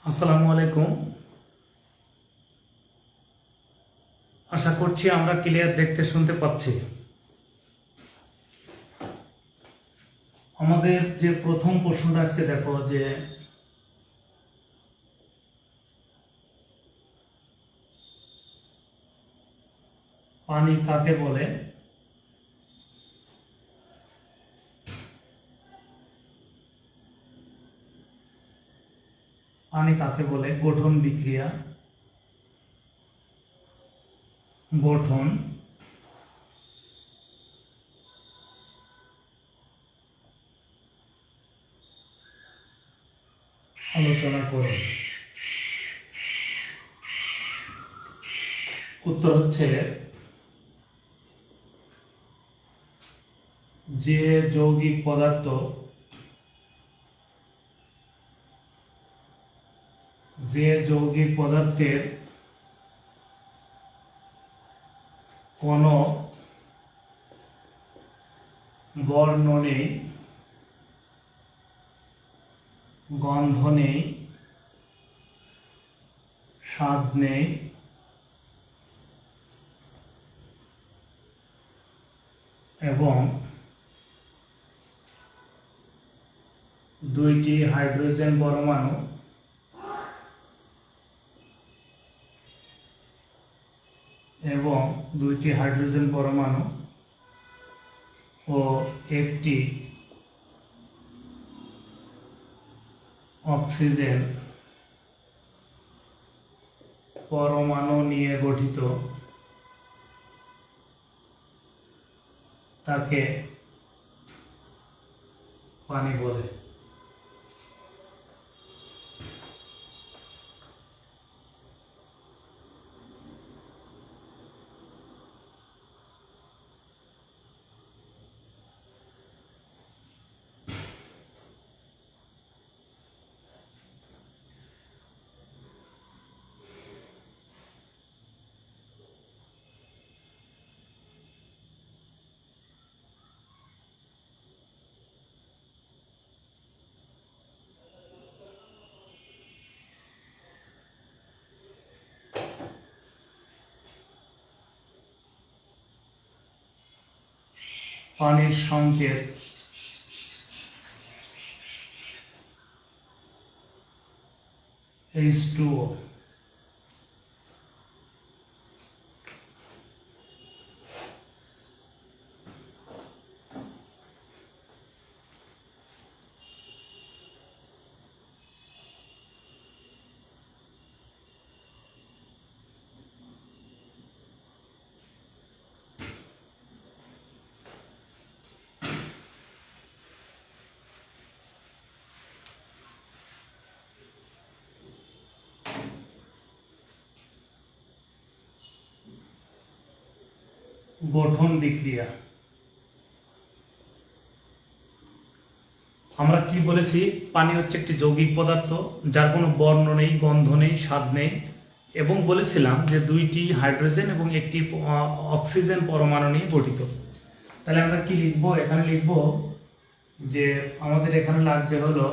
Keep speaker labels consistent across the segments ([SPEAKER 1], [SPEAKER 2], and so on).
[SPEAKER 1] আসসালামু আলাইকুম। আশা করছি আমরা ক্লিয়ার দেখতে শুনতে পাচ্ছি। আমাদের যে প্রথম প্রশ্নটা আজকে দেখো যে পানি কাকে বলে। পানি কাকে বলে? গঠন বিক্রিয়া, গঠন, আলোচনা করুন। উত্তর হচ্ছে যে যৌগিক পদার্থ পদার্থের কোনো বর্ণ নেই, গন্ধ নেই, স্বাদ নেই এবং দুইটি হাইড্রোজেন পরমাণু ও একটি অক্সিজেন পরমাণু নিয়ে গঠিত, তাকে পানি বলে। পানির সংকেত H2O। গঠন বিক্রিয়া। আমরা কি বলেছি? পানি হচ্ছে একটি যৌগিক পদার্থ যার কোনো বর্ণ নেই, গন্ধ নেই, স্বাদ নেই এবং বলেছিলাম যে দুইটি হাইড্রোজেন এবং একটি অক্সিজেন পরমাণু নিয়ে গঠিত। তাহলে আমরা কি লিখবো? এখানে লিখবো যে আমাদের এখানে লাগবে হলো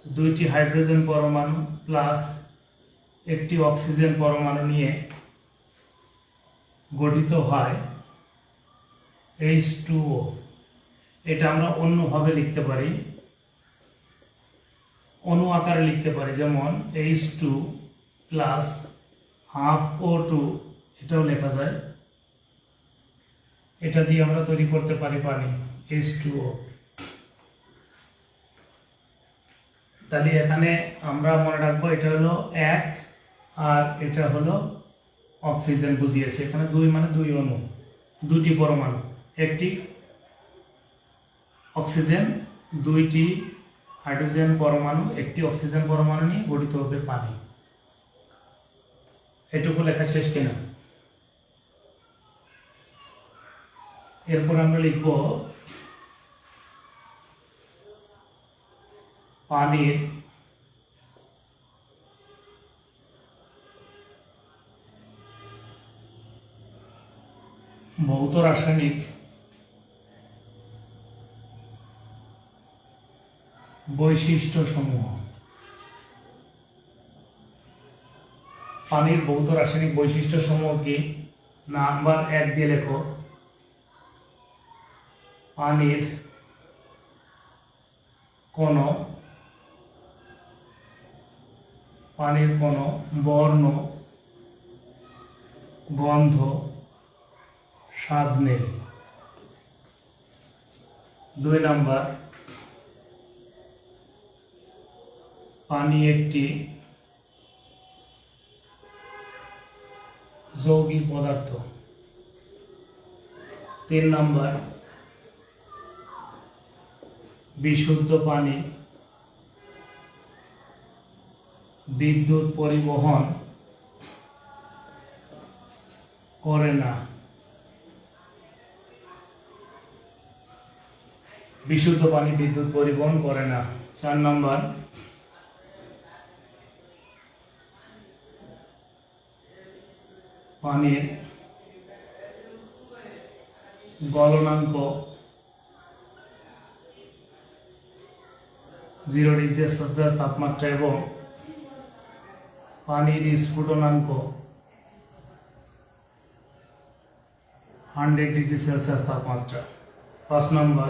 [SPEAKER 1] দুইটি হাইড্রোজেন পরমাণু প্লাস একটি অক্সিজেন পরমাণু নিয়ে গঠিত হয় H2O। এটা আমরা অন্যভাবে লিখতে পারি, অণু আকারে লিখতে পারি, যেমন H2 প্লাস হাফ O2, এটাও লেখা যায়। এটা দিয়ে আমরা তৈরি করতে পারি পানি H2O। তাহলে এখানে আমরা মনে রাখবো এটা হলো 1 আর এটা হলো অক্সিজেন বুঝিয়েছে। এখানে 2 মানে 2 অণু, দুটি পরমাণু, একটি অক্সিজেন, দুইটি হাইড্রোজেন পরমাণু, একটি অক্সিজেন পরমাণু নিয়ে গঠিত হবে পানি। এটুকু লেখা শেষ কিনা? এরপর আমরা লিখব পানির ভৌত রাসায়নিক বৈশিষ্ট্য সমূহ। পানির ভৌত রাসায়নিক বৈশিষ্ট্য সমূহ কি? নাম্বার 1 দিয়ে লেখো, পানির কোনো বর্ণ, গন্ধ, স্বাদ নেই। 2 নাম্বার, পানি একটি যৌগিক পদার্থ। 3 নাম্বার, বিশুদ্ধ পানি বিদ্যুৎ পরিবহন করে না। বিশুদ্ধ পানি বিদ্যুৎ পরিবহন করে না। 4 নাম্বার, পানির গলনাঙ্ক 0 ডিগ্রি সেলসিয়াস তাপমাত্রা এবং পানির স্ফুটনাঙ্ক 100 ডিগ্রি সেলসিয়াস তাপমাত্রা। 5 নম্বর,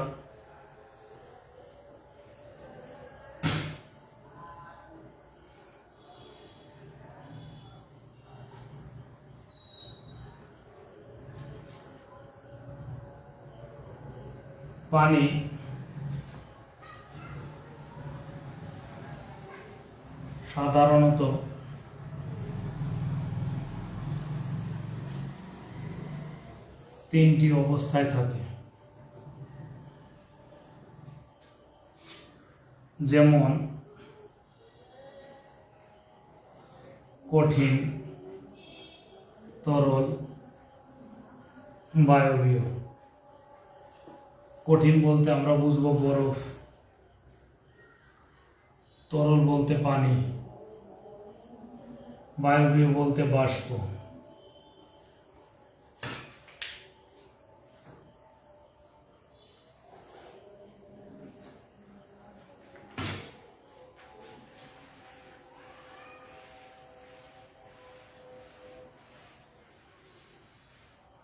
[SPEAKER 1] পানি সাধারণত তিনটি অবস্থায় থাকে, যেমন কঠিন, তরল, বায়বীয়। কঠিন বলতে আমরা বুঝবো বরফ, তরল বলতে পানি, বায়বীয় বলতে বাষ্প।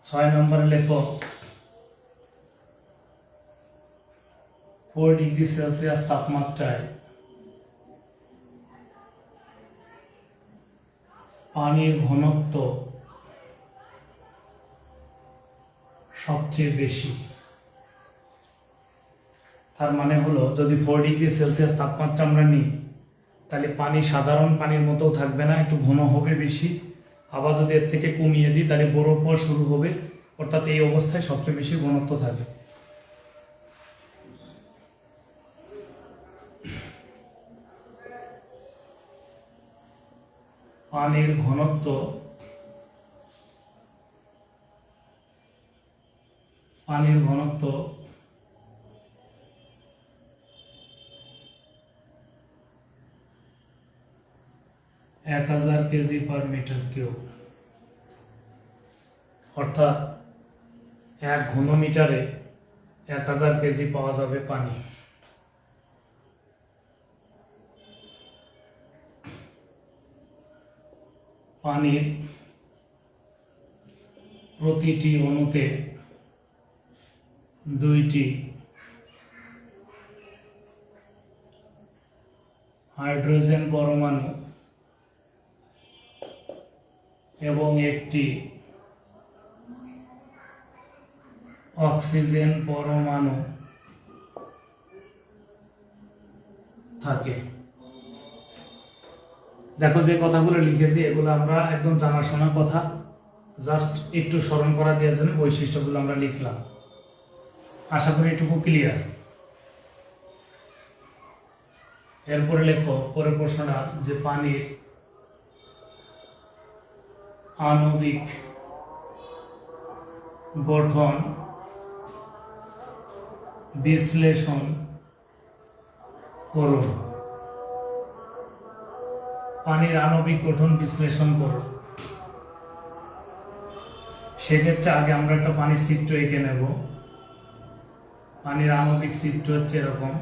[SPEAKER 1] ছয় নম্বরে লেখো 4 ডিগ্রি সেলসিয়াস তাপমাত্রায় পানির ঘনত্ব সবচেয়ে বেশি। তার মানে হলো, যদি 4 ডিগ্রি সেলসিয়াস তাপমাত্রা আমরা নিই, তাহলে পানি সাধারণ পানির মতো থাকবে না, একটু ঘন হবে বেশি। আবার যদি এর থেকে কমিয়ে দিই, তাহলে বরফ হওয়া শুরু হবে, অর্থাৎ এই অবস্থায় সবচেয়ে বেশি ঘনত্ব থাকে। পানির ঘনত্ব 1000 কেজি পার মিটার কিউব, অর্থাৎ 1 ঘনমিটারে 1000 কেজি পাওয়া যাবে পানি। পানির প্রতিটি অণুতে 2টি হাইড্রোজেন পরমাণু এবং 1টি অক্সিজেন পরমাণু থাকে। দেখো, যে কথাগুলো লিখেছি এগুলো আমরা একদম জানাশোনা কথা, জাস্ট একটু স্মরণ করা দেওয়ার জন্য বৈশিষ্ট্যগুলো আমরা লিখলাম। আশা করি এটুকু ক্লিয়ার। এরপরে লেখো পরের প্রশ্নটা, যে পানির আণবিক গঠন বিশ্লেষণ করো। পানির আণবিক গঠন বিশ্লেষণ করো। সেক্ষেত্রে আগে আমরা একটা পানির চিত্র এঁকে নেব। পানির আণবিক চিত্র হচ্ছে এরকম।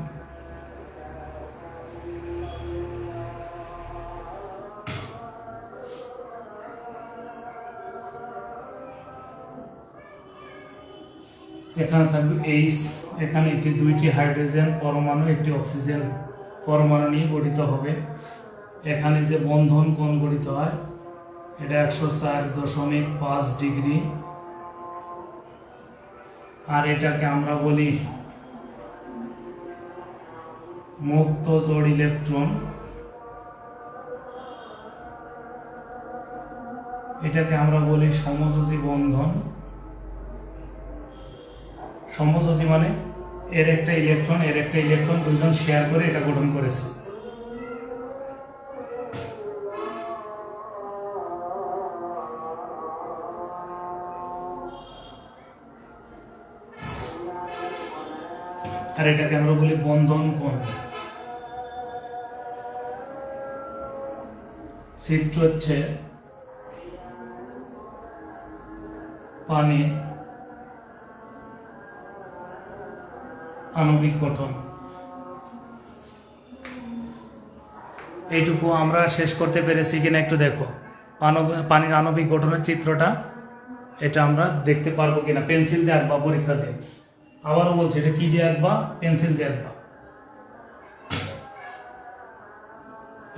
[SPEAKER 1] এখানে থাকবে এইচ, এখানে একটি দুইটি হাইড্রোজেন পরমাণু একটি অক্সিজেন পরমাণু নিয়ে গঠিত হবে। এখানে যে বন্ধন কোণ গঠিত হয় এটা 104.5 ডিগ্রি, আর এটাকে আমরা বলি মুক্ত জোড় ইলেকট্রন। এটাকে আমরা বলি সমযোজী বন্ধন। সমযোজী মানে এর একটা ইলেকট্রন দুজন শেয়ার করে এটা গঠন করেছে। আর এটাকে আমরা বলি বন্ধন কোণ। চিত্র হচ্ছে পানি আণবিক গঠন। এইটুকু আমরা শেষ করতে পেরেছি কিনা একটু দেখো। পানির আণবিক গঠনের চিত্রটা এটা আমরা দেখতে পারবো কিনা, পেন্সিল দিয়ে আঁকবা পরীক্ষাতে। আবারও বলছি, এটা কি দিয়ে আঁকবা? পেন্সিল দিয়ে আঁকবা।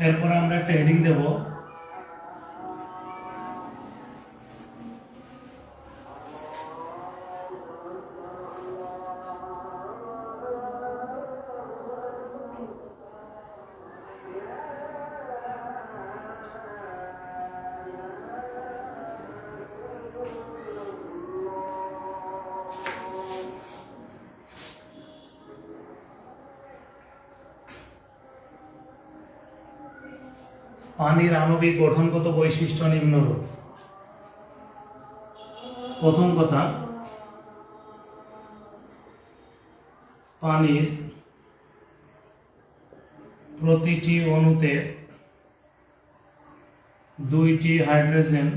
[SPEAKER 1] এরপরে আমরা একটা হেডিং দেব, পানির আণবিক গঠনগত বৈশিষ্ট্য নিম্নরূপ। প্রথম কথা, পানির প্রতিটি অণুতে দুইটি হাইড্রোজেন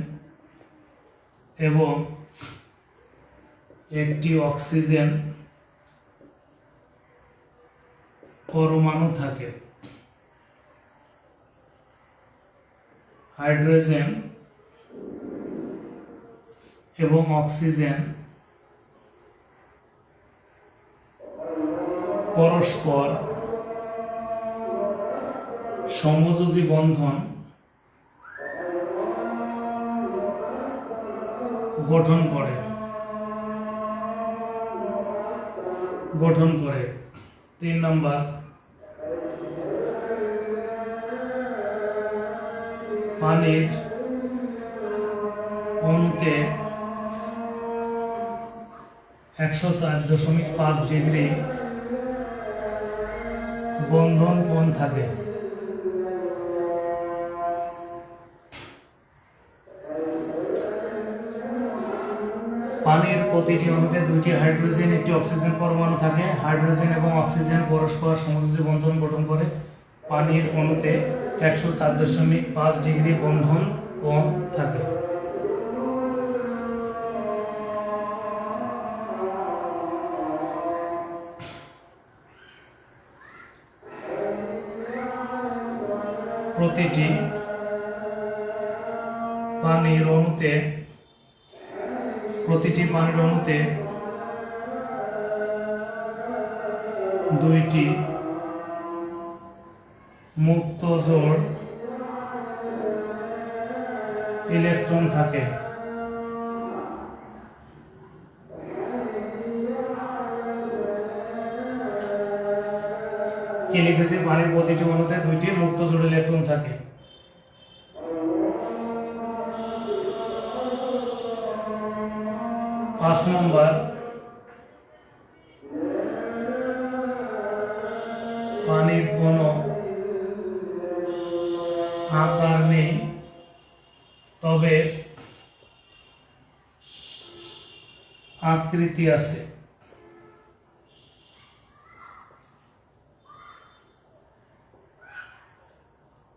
[SPEAKER 1] এবং একটি অক্সিজেন পরমাণু থাকে। হাইড্রোজেন এবং অক্সিজেন পরস্পর সমযোজী বন্ধন গঠন করে। 3 নম্বর, পানির অণুতে 104.5 ডিগ্রি বন্ধন কোণ থাকে। পানির প্রতিটি অণুতে দুইটি হাইড্রোজেন একটি অক্সিজেন পরমাণু থাকে। হাইড্রোজেন এবং অক্সিজেন পরস্পর সমযোজী বন্ধন গঠন করে। পানির অণুতে 104.5 ডিগ্রি বন্ধন কোণ থাকে। প্রতিটি পানির অণুতে দুইটি মুক্ত জোড় ইলেকট্রন থাকে। কি লিখেছি? পানির প্রতিটি অণুতে দুইটি মুক্ত জোড় ইলেকট্রন থাকে। পাঁচ নম্বর, পানির কোনো আকার নেই, তবে আকৃতি আছে।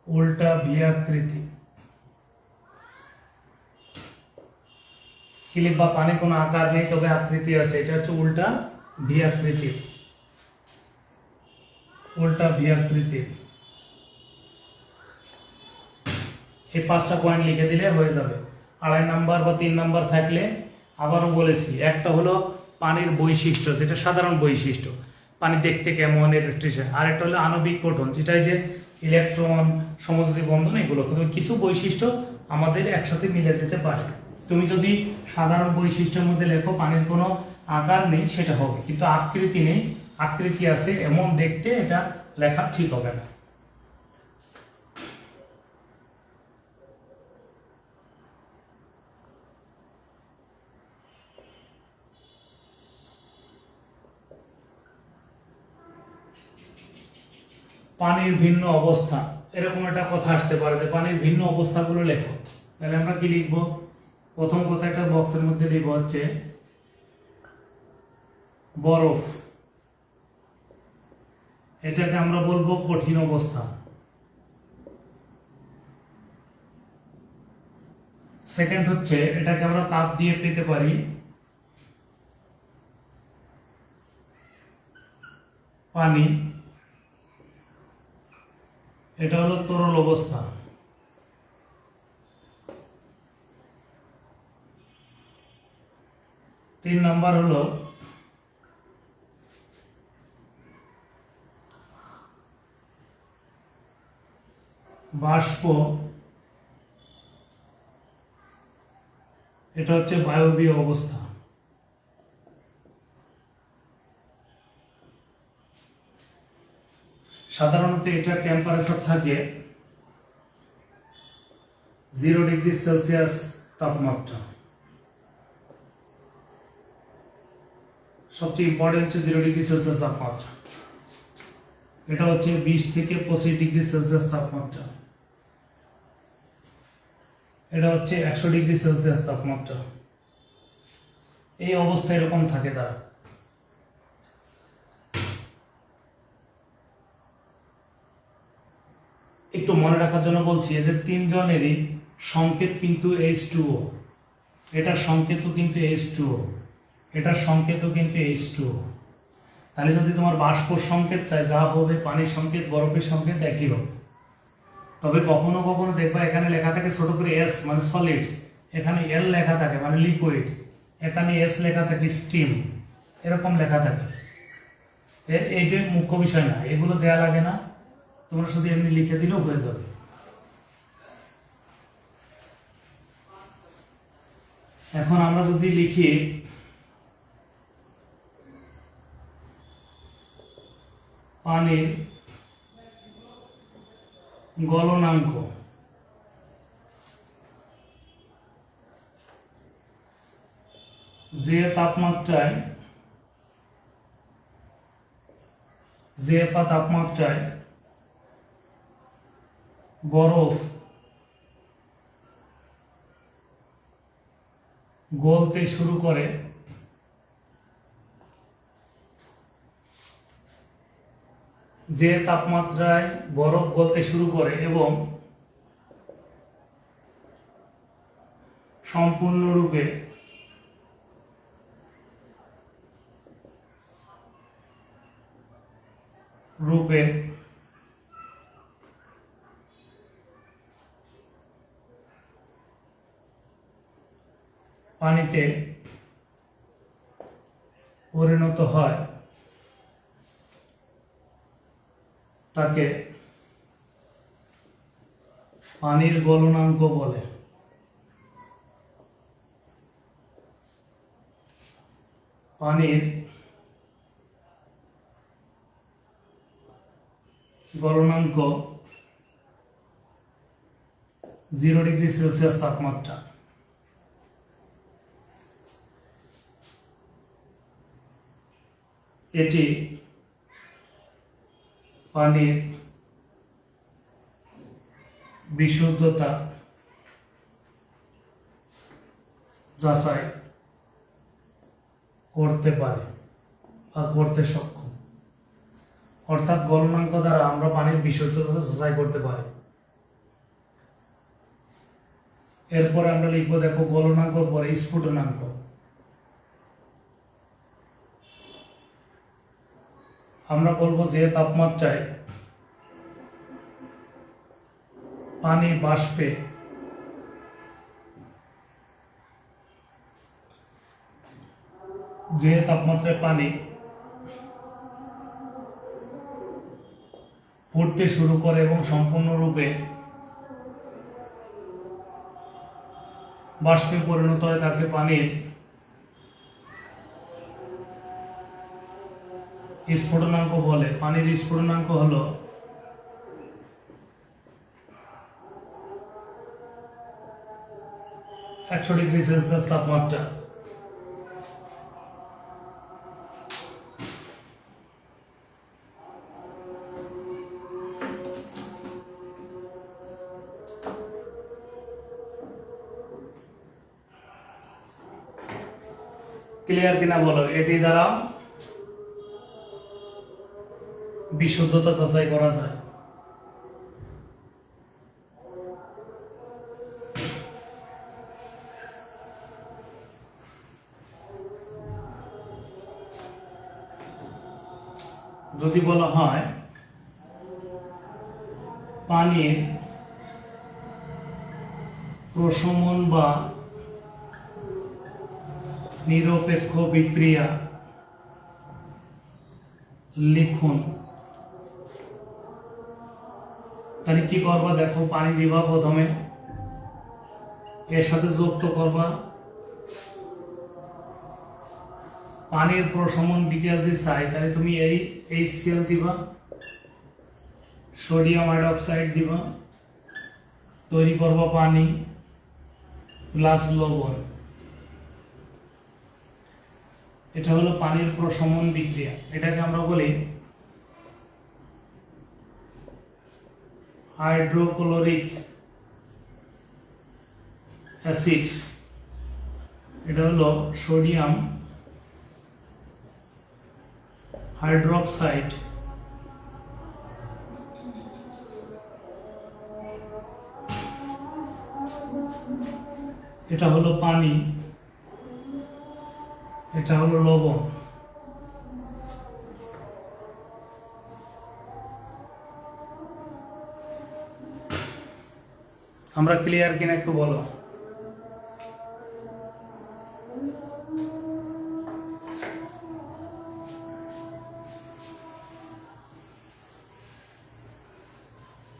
[SPEAKER 1] উল্টা ভি আকৃতি। কি লিখবা? পানির কোনো আকার নেই তবে আকৃতি আছে, এটা হচ্ছে উল্টা ভি আকৃতি। উল্টা ভি আকৃতি। এই 5টা পয়েন্ট লিখে দিলে হয়ে যাবে। 2.5 নাম্বার বা 3 নাম্বার থাকলে আবারও বলেছি, একটা হলো পানির বৈশিষ্ট্য, যেটা সাধারণ বৈশিষ্ট্য, পানি দেখতে কেমন, এর আর একটা হলো আণবিক গঠন, যেটা যে ইলেকট্রন, সমযোজী বন্ধন, এগুলো কিন্তু কিছু বৈশিষ্ট্য আমাদের একসাথে মিলে যেতে পারে। তুমি যদি সাধারণ বৈশিষ্ট্যের মধ্যে লেখো পানির কোনো আকার নেই, সেটা হবে, কিন্তু আকৃতি নেই, আকৃতি আছে এমন দেখতে, এটা লেখা ঠিক হবে না। পানির ভিন্ন অবস্থা, এরকম একটা কথা আসতে পারে যে পানির ভিন্ন অবস্থাগুলো লেখো। তাহলে আমরা কি লিখবো? প্রথম কথা একটা বক্সের মধ্যে লিখব হচ্ছে বরফ, এটাকে আমরা বলবো কঠিন অবস্থা। সেকেন্ড হচ্ছে এটাকে আমরা তাপ দিয়ে পেতে পারি পানি, এটা হলো তরল অবস্থা। তিন নাম্বার হলো বাষ্প, এটা হচ্ছে বায়বীয় অবস্থা। সাধারণত এটা টেম্পারেচার থাকে 0°C তাপমাত্রা, সবচেয়ে ইম্পর্টেন্ট হচ্ছে 0°C তাপমাত্রা। এটা হচ্ছে 20 থেকে 25°C তাপমাত্রা, এটা হচ্ছে 100°C তাপমাত্রা। এই অবস্থা এরকম থাকে তারা। একটু মনে রাখার জন্য বলছি, এদের তিনজনেরই সংকেত কিন্তু H2O, এটার সংকেতও কিন্তু H2O, এটার সংকেতও কিন্তু H2O। তাহলে যদি তোমার বাষ্পর সংকেত চাই, যা হবে পানির সংকেত, বরফের সংকেত একই হবে। তবে কখনো কখনো দেখবা এখানে লেখা থাকে ছোট করে S মানে সলিডস, এখানে L লেখা থাকে মানে লিকুইড, এখানে S লেখা থাকে স্টিম, এরকম লেখা থাকে। এই যে মুখ্য বিষয় না, এগুলো দেয়া লাগে না, তোমরা শুধু এমনি লিখে দিলেও হয়ে যাবে। এখন আমরা যদি লিখি পানির গলনাঙ্ক, যে তাপমাত্রায় বরফ গলতে শুরু করে, যে তাপমাত্রায় বরফ গলতে শুরু করে এবং সম্পূর্ণরূপে পানিতে পরিণত হয়, তাকে পানির গলনাঙ্ক বলে। পানির গলনাঙ্ক 0°C তাপমাত্রা। এটি পানির বিশুদ্ধতা যাচাই করতে পারে বা করতে সক্ষম, অর্থাৎ গলনাঙ্ক দ্বারা আমরা পানির বিশুদ্ধতা যাচাই করতে পারি। এরপরে আমরা লিখবো, দেখো গলনাঙ্ক পরে স্ফুটনাঙ্ক। আমরা বলবো যে তাপমাত্রায় পানি বাষ্পে যে তাপমাত্রায় পানি ফুটতে শুরু করে এবং সম্পূর্ণরূপে বাষ্পে পরিণত হয় তাকে পানির স্ফুটনাঙ্ক বলে। পানির স্ফুটনাঙ্ক হলো 100 ডিগ্রি সেলসিয়াস তাপমাত্রা। ক্লিয়ার কিনা বলো? এটি দ্বারা বিশুদ্ধতা যাচাই করা যায়। যদি বলা হয় পানির প্রশমন বা নিরপেক্ষ বিক্রিয়া লিখুন, তাহলে কি করবা? দেখো, পানি দিবা, প্রথমে এর সাথে যুক্ত করবা পানির প্রশমন বিক্রিয়া যদি চাই তাহলে তুমি এই HCl দিবা, সোডিয়াম হাইড্রোক্সাইড দিবা, তৈরি করবা পানি প্লাস লবণ। এটা হলো পানির প্রশমন বিক্রিয়া। এটাকে আমরা বলি হাইড্রোক্লোরিক অ্যাসিড। এটা হলো সোডিয়াম হাইড্রোক্সাইড। এটা হলো পানি, এটা হলো লবণ। আমরা ক্লিয়ার কিনা একটু বলো?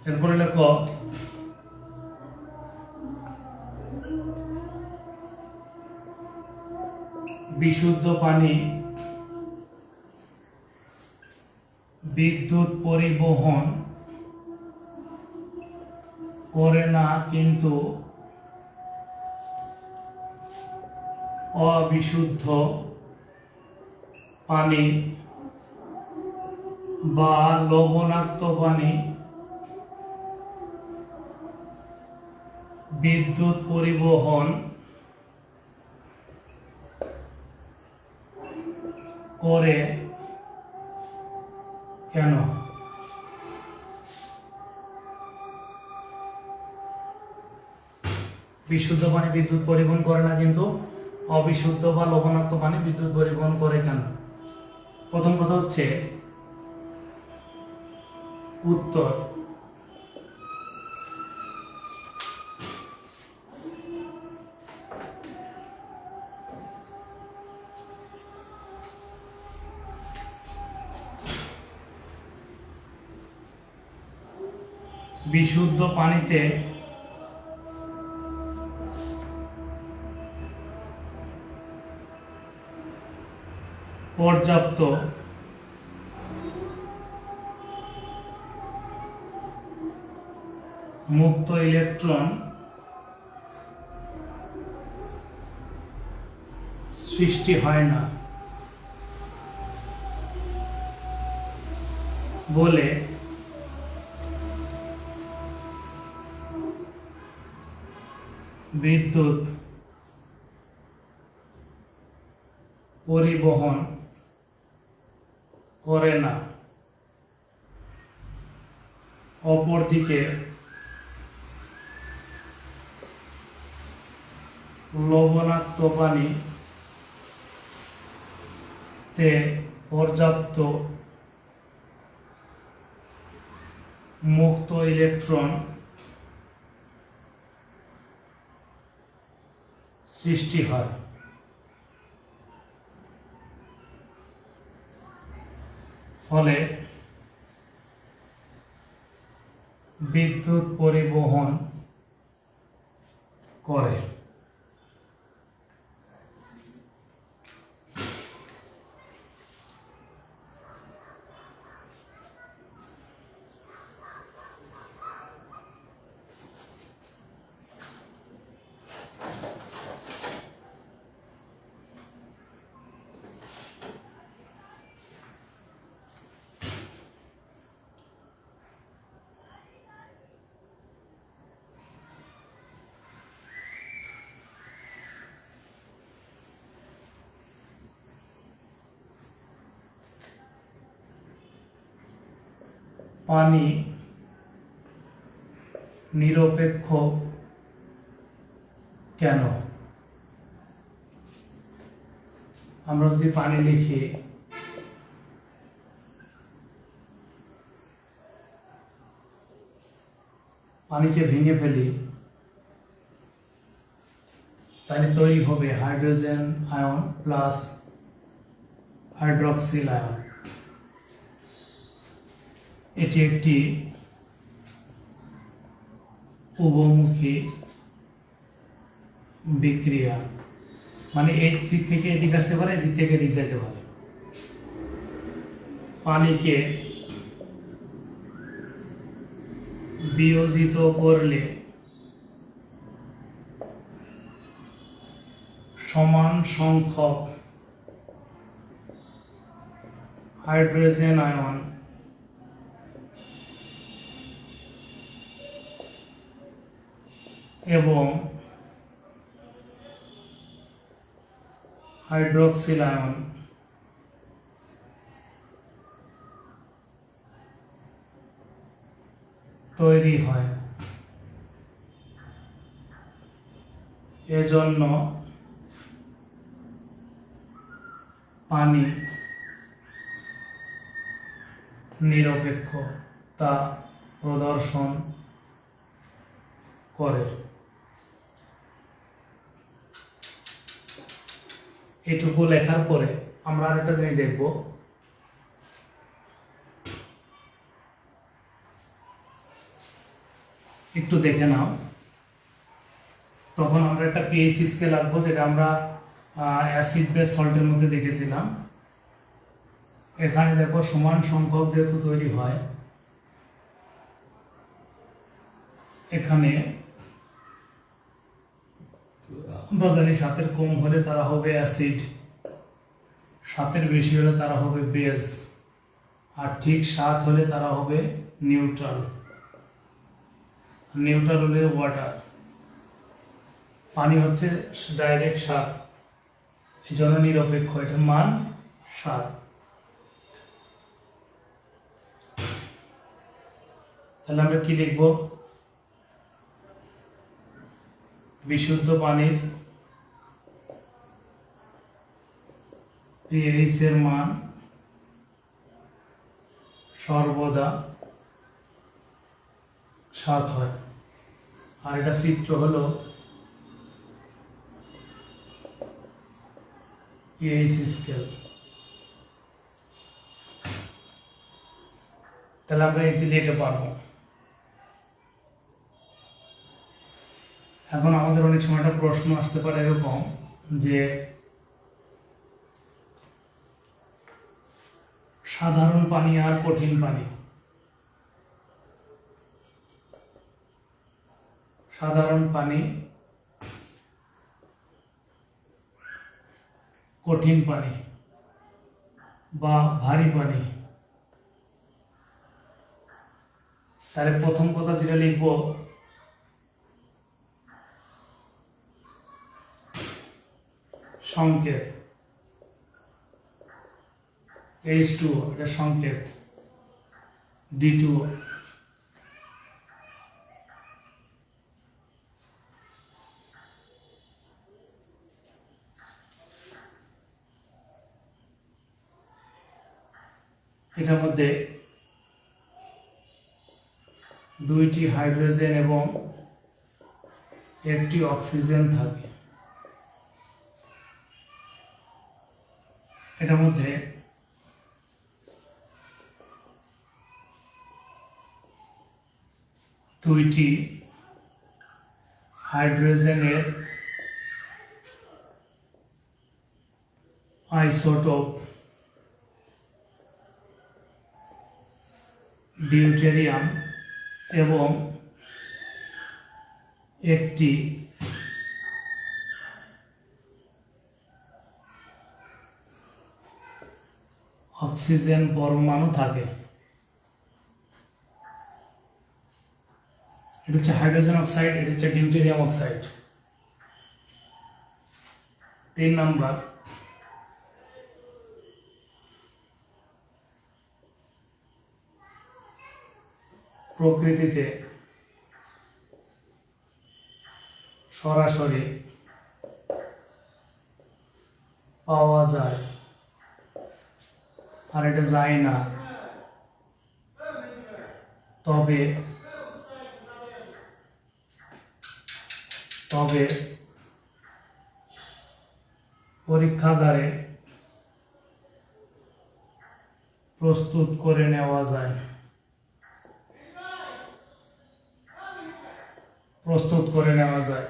[SPEAKER 1] এরপরে লেখো বিশুদ্ধ পানি বিদ্যুৎ পরিবহন করে না, কিন্তু অবিশুদ্ধ পানি বা লবণাক্ত পানি বিদ্যুৎ পরিবহন করে কেন? বিশুদ্ধ পানি বিদ্যুৎ পরিবহন করে না, কিন্তু অবিশুদ্ধ বা লবণাক্ত পানি বিদ্যুৎ পরিবহন করে কেন? প্রথম কথা হচ্ছে উত্তর বিশুদ্ধ পানিতে পর্যাপ্ত মুক্ত ইলেকট্রন সৃষ্টি হয় না বলে বিদ্যুৎ পরিবহন করে না। অপরদিকে লবণাক্ত পানিতে পর্যাপ্ত মুক্ত ইলেকট্রন সৃষ্টি হয়। ফলে বিদ্যুৎ পরিবহন করে। পানি নিরপেক্ষ কেন? আমরা যদি পানি লিখি, পানিকে ভেঙে ফেলি, তাহলে তৈরি হবে hydrogen ion plus hydroxyl ion. এটি একটি উভমুখী বিক্রিয়া, মানে এই দিক থেকে এদিকে আসতে পারে, এদিক থেকে এদিক যেতে পারে। পানিকে বিয়োজিত করলে সমান সংখ্যক হাইড্রোজেন আয়ন এবং হাইড্রক্সিল আয়ন তৈরি হয়। এজন্য পানি নিরপেক্ষতা প্রদর্শন করে। এটুকু লেখার পরে আমরা আরেকটা জিনিস দেখব। একটু দেখে নাও। তখন আমরা একটা পিএইচ স্কেল আঁকবো, যেটা আমরা অ্যাসিড বেস সল্টের মধ্যে দেখেছিলাম। এখানে দেখো সমান সংখ্যক যেহেতু তৈরি হয়, এখানে আমরা জানি 7 কম হলে তারা হবে অ্যাসিড, 7 বেশি হলে তারা হবে বেস, আর ঠিক 7 হলে তারা হবে নিউট্রাল। নিউট্রাল হলে ওয়াটার। পানি হচ্ছে ডাইরেক্ট 7, এই জন্য নিরপেক্ষ, এটার মান 7। তাহলে আমরা কি লিখব? বিশুদ্ধ পানির পিএইচ এর মান সর্বদা 7 হয়। আর এটা চিত্র হলো পিএইচ স্কেল। তাহলে আমরা ইজিলি এটা পারবো। এখন আমাদের অনেক সময় একটা প্রশ্ন আসতে পারে এরকম যে সাধারণ পানি আর কঠিন পানি, সাধারণ পানি, কঠিন পানি বা ভারী পানি। তাহলে প্রথম কথা যেটা লিখবো, সংকেত H2O, এটা সংকেত D2O। এটার মধ্যে 2টি হাইড্রোজেন এবং 1টি অক্সিজেন থাকে। এটার মধ্যে দুইটি হাইড্রোজেনের আইসোটোপ ডিউটেরিয়াম এবং একটি অক্সিজেন পরমাণু থাকে। এটা হচ্ছে হাইড্রোজেন অক্সাইড, এটা হচ্ছে ডিউটেরিয়াম অক্সাইড। 3 নাম্বার, প্রকৃতিতে সরাসরি পাওয়া যায়, আর এটা যায় না, তবে পরীক্ষাগারে প্রস্তুত করে নেওয়া যায়।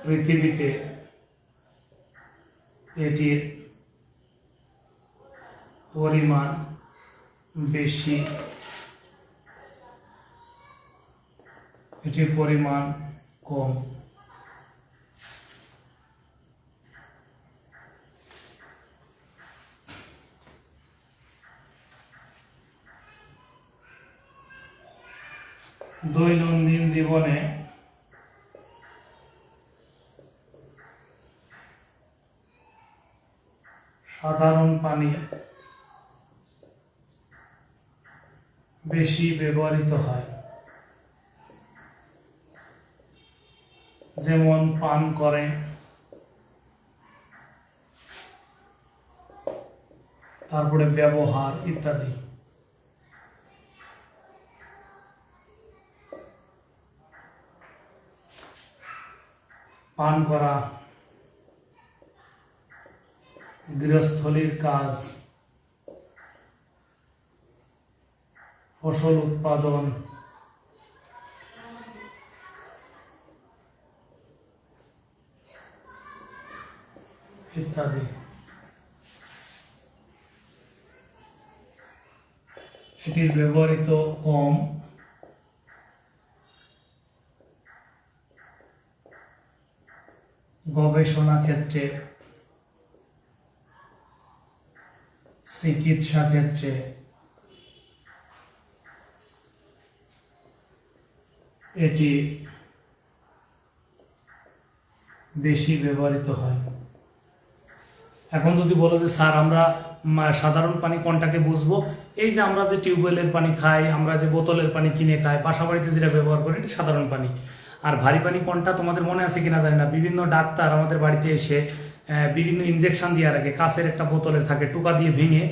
[SPEAKER 1] পৃথিবীতে এটির পরিমাণ বেশি, এটির পরিমাণ কম। দৈনন্দিন জীবনে সাধারণ পানি বেশি ব্যবহৃত হয়, যেমন পান করে, তারপরে ব্যবহার ইত্যাদি। পান করা, গৃহস্থলীর কাজ, ফসল উৎপাদন, ইত্যাদি। এটির ব্যবহৃত কম, গবেষণা ক্ষেত্রে, চিকিৎসা ক্ষেত্রে, এটি বেশি ব্যবহৃত হয়। এখন যদি বলো যে স্যার আমরা সাধারণ পানি কোনটাকে বুঝবো, এই যে আমরা যে টিউবওয়েলের পানি খাই, আমরা যে বোতলের পানি কিনে খাই, বাসা বাড়িতে যেটা ব্যবহার করি, এটা সাধারণ পানি। আর ভারী পানি কোনটা তোমাদের মনে আছে কিনা জানি না, বিভিন্ন ডাক্তার আমাদের বাড়িতে এসে বিভিন্ন ইনজেকশন দিয়ে রাখে, কাছের একটা বোতলে থাকে, টুকা দিয়ে ভেঙে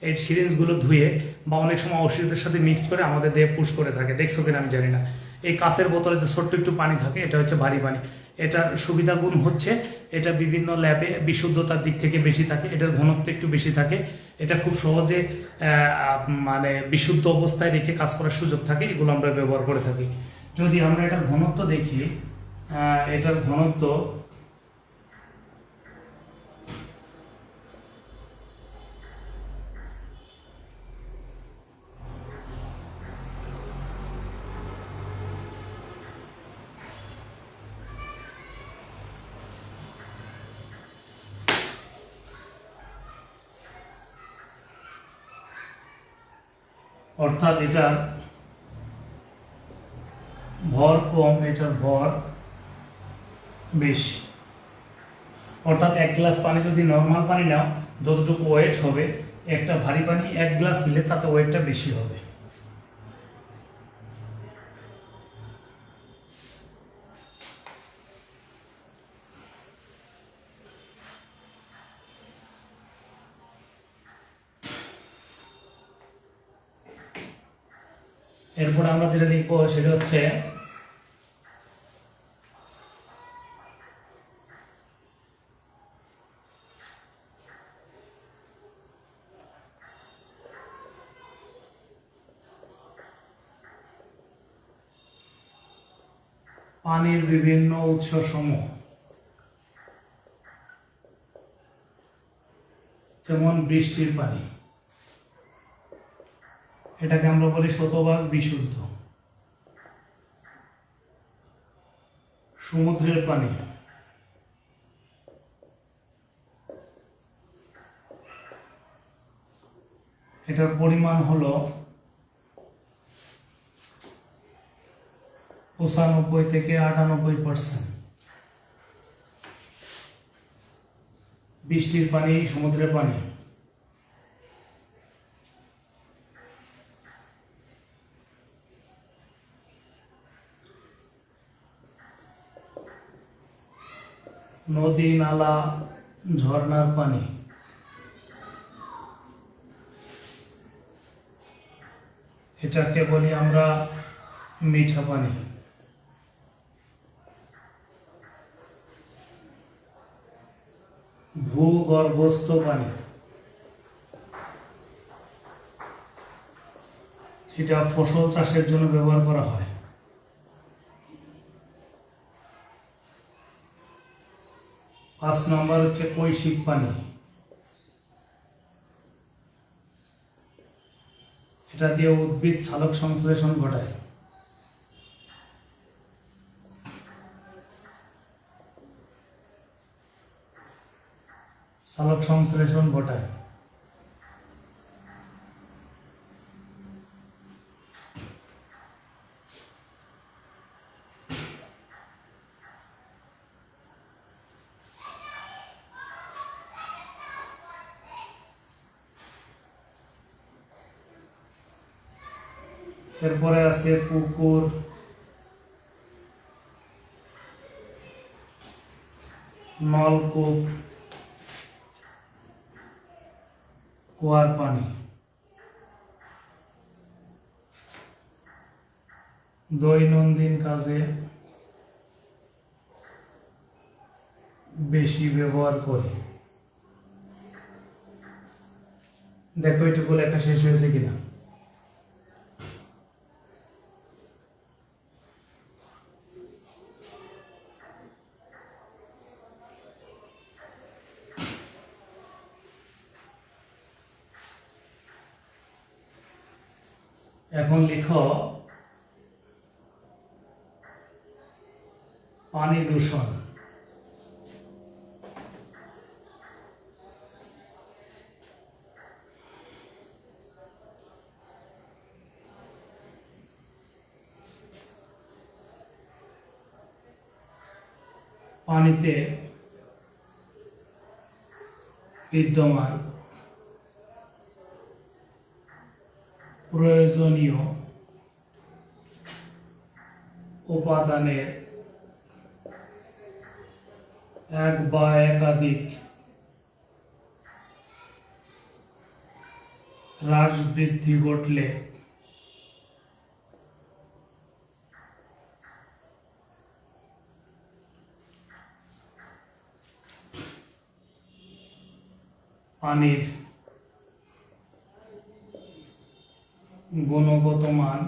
[SPEAKER 1] এই সিরিঞ্জগুলো ধুয়ে বা অনেক সময় ওষুধের সাথে মিক্সড করে আমাদের দেহে পুশ করে থাকে, দেখছো কিনা আমি জানি না। এই কাছের বোতলে যে ছোট্ট একটু পানি থাকে, এটা হচ্ছে ভারী পানি। এটার সুবিধা গুণ হচ্ছে এটা বিভিন্ন ল্যাবে বিশুদ্ধতার দিক থেকে বেশি থাকে, এটার ঘনত্ব একটু বেশি থাকে, এটা খুব সহজে মানে বিশুদ্ধ অবস্থায় রেখে কাজ করার সুযোগ থাকে, এগুলো আমরা ব্যবহার করে থাকি। যদি আমরা এটার ঘনত্ব দেখি, এটার ঘনত্ব অর্থাৎ এটার ভর কম, এটার ভর বেশি। অর্থাৎ 1 গ্লাস পানি যদি নর্মাল পানি নাও, যতটুকু ওয়েট হবে, একটা ভারী পানি 1 গ্লাস নিলে তাতে ওয়েটটা বেশি হবে। এরপর আমরা যেটা লিখবো সেটা হচ্ছে পানির বিভিন্ন উৎসসমূহ, যেমন বৃষ্টির পানি, এটাকে আমরা বলি শতভাগ বিশুদ্ধ। সমুদ্রের পানি, এটার পরিমাণ হলো 95 থেকে 98%। বৃষ্টির পানি, সমুদ্রের পানি। নদী, নালা, ঝর্ণার পানি, এটাকে বলি আমরা মিঠা পানি। ভূগর্ভস্থ পানি, যেটা ফসল চাষের জন্য ব্যবহার করা হয়। পাঁচ নম্বর হচ্ছে কৈশিক পানি, এটা দিয়ে উদ্ভিদ সালোক সংশ্লেষণ ঘটায়। সালোক সংশ্লেষণ ঘটায়। এরপরে আছে পুকুর, নলকূপ, কুয়ার পানি। দৈনন্দিন কাজে বেশি ব্যবহার করি। দেখো এটুকু লেখা শেষ হয়েছে কিনা। এখন লিখো পানি দূষণ। পানিতে বিদ্যমান প্রয়োজনীয় উপাদানের এক বা একাধিক হ্রাস বৃদ্ধি ঘটলে পানির গুণগত মান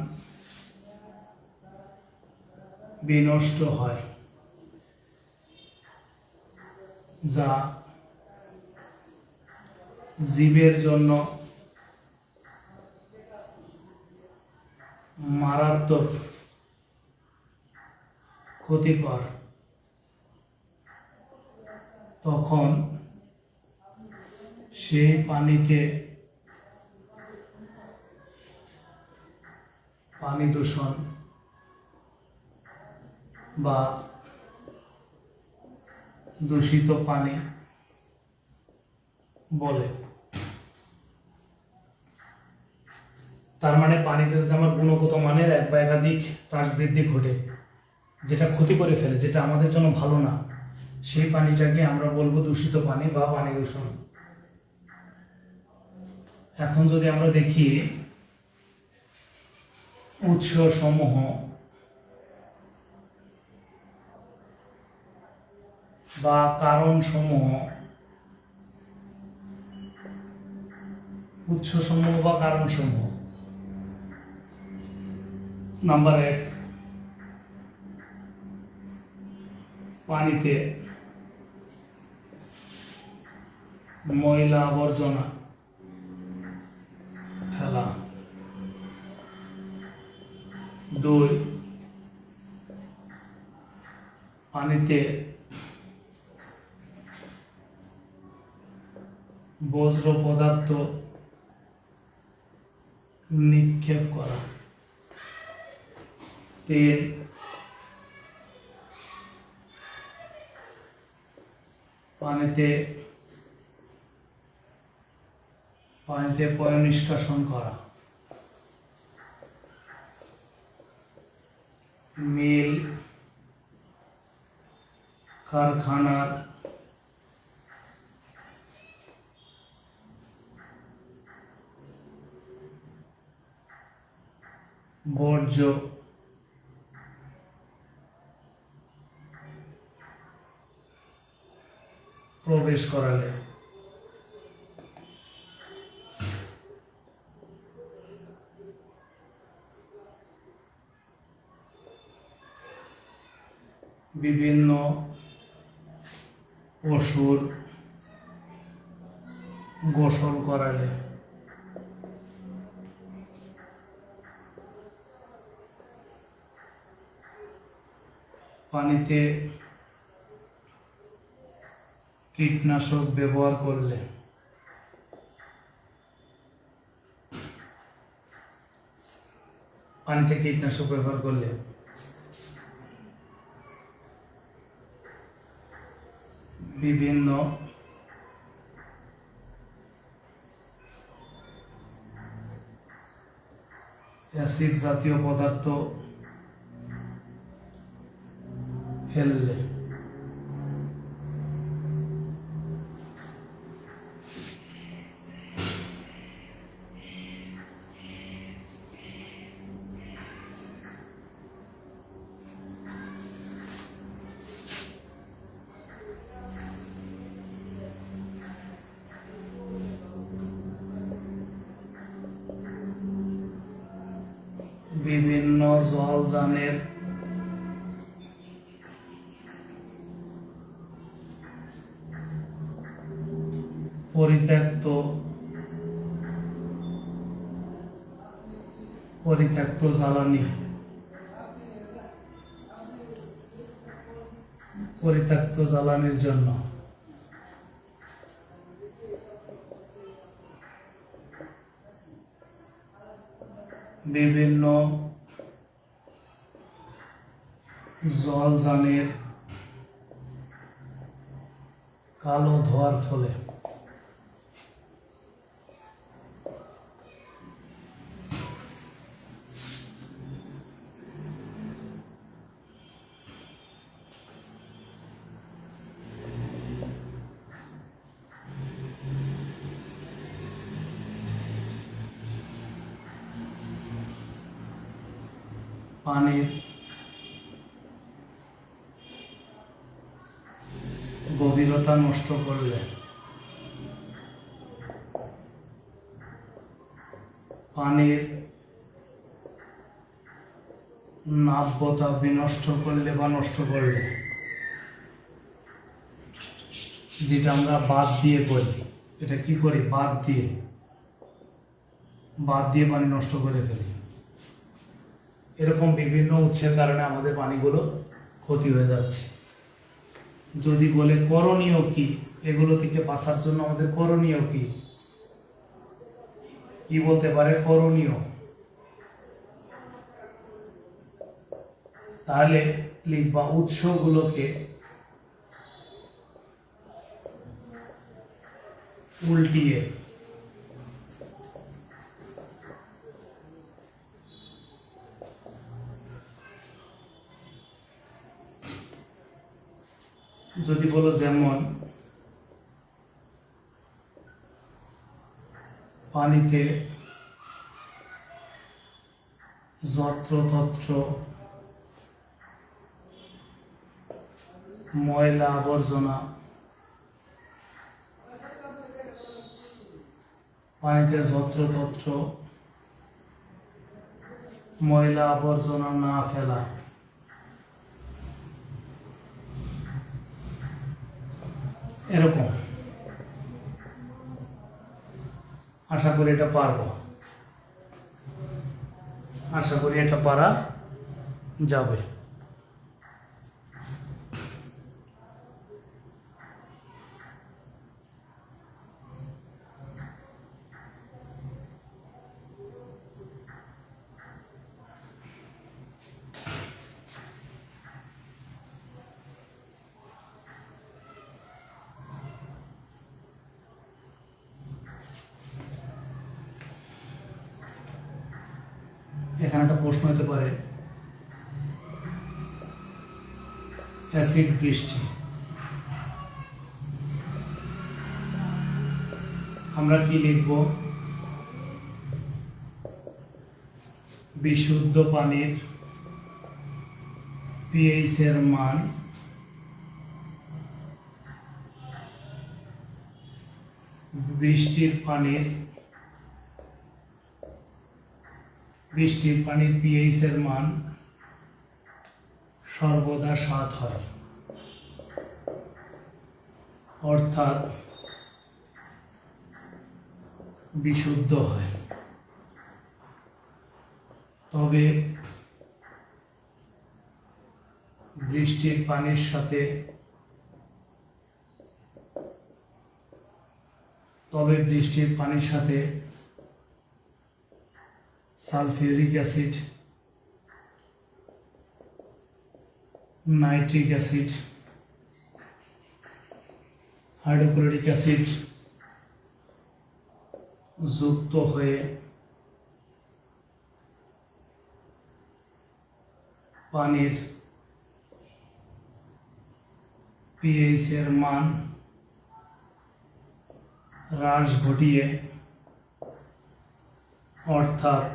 [SPEAKER 1] বিনষ্ট হয়, যা জীবের জন্য মারাত্মক ক্ষতিকর। তখন সেই পানিকে পানি দূষণ বা দূষিত পানি বলে। তার মানে পানিতে যদি আমার গুণগত মানের এক বা একাধিক হ্রাস বৃদ্ধি ঘটে, যেটা ক্ষতি করে ফেলে, যেটা আমাদের জন্য ভালো না, সেই পানিটাকে আমরা বলবো দূষিত পানি বা পানি দূষণ। এখন যদি আমরা দেখি উৎস সমূহ, বা কারণ সমূহ, উৎস সমূহ বা কারণ সমূহ। নাম্বার 1, পানিতে ময়লা আবর্জনা ফেলা। 2, পানিতে বজ্র পদার্থ নিক্ষেপ করা। 3, পানিতে পয় নিষ্কাশন করা। মিল, কারখানার বর্জ্য প্রবেশ করালে। বিভিন্ন পশুর গোসল করালে। পানিতে কীটনাশক ব্যবহার করলে। পানিতে কীটনাশক ব্যবহার করলে বিভিন্ন অ্যাসিড জাতীয় পদার্থ ফেললে। বিভিন্ন জলযানের পরিত্যক্ত জ্বালানি পরিত্যক্ত জ্বালানির জন্য বিভিন্ন জলযানের কালো ধোয়ার ফলে পানির গভীরতা নষ্ট করলে। পানির নাব্যতা বিনষ্ট করলে বা নষ্ট করলে, যেটা আমরা বাদ দিয়ে করি, এটা কি করি? বাদ দিয়ে পানি নষ্ট করে ফেলি। এরকম বিভিন্ন উৎসের কারণে আমাদের পানিগুলো ক্ষতি হয়ে যাচ্ছে। যদি বলে করণীয় কি, এগুলো থেকে বাঁচার জন্য আমাদের করণীয় কি? কি বলতে পারে করণীয়? তাহলে লিখবা উৎসগুলোকে উল্টিয়ে যদি বলো যেমন পানিতে যত্রতত্র ময়লা আবর্জনা, পানিতে যত্রতত্র ময়লা আবর্জনা না ফেলা, এরকম। আশা করি এটা পারবো, আশা করি এটা পারা যাবে। এখানে একটা প্রশ্ন হতে পারে, অ্যাসিড বৃষ্টি। আমরা কি লিখব? বিশুদ্ধ পানির পিএইচ এর মান বৃষ্টির পানির পিএইচ এর মান সর্বদা 7 হয়, অর্থাৎ বিশুদ্ধ হয়। তবে বৃষ্টির পানির সাথে sulphuric acid, nitric acid, hydrochloric acid যুক্ত হয়ে পানির পিএইচ এর মান হ্রাস ঘটিয়ে, অর্থাৎ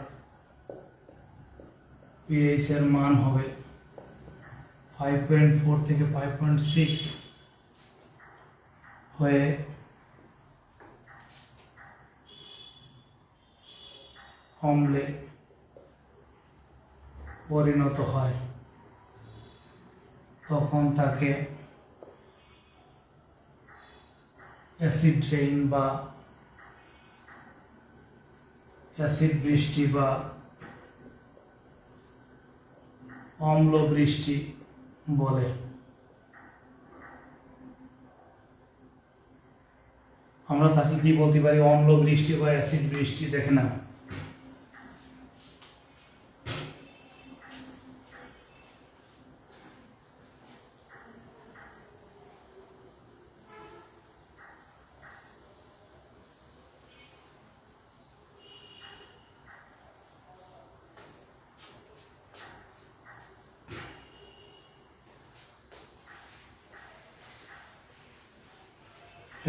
[SPEAKER 1] পিএইচ এর মান হবে 5.4 থেকে 5.6 হয়ে অম্লে পরিণত হয়, তখন তাকে অ্যাসিড রেইন বা অ্যাসিড বৃষ্টি বা অম্ল বৃষ্টি বলে। আমরা তাকে কি বলতে পারি? অম্ল বৃষ্টি বা অ্যাসিড বৃষ্টি। দেখে না,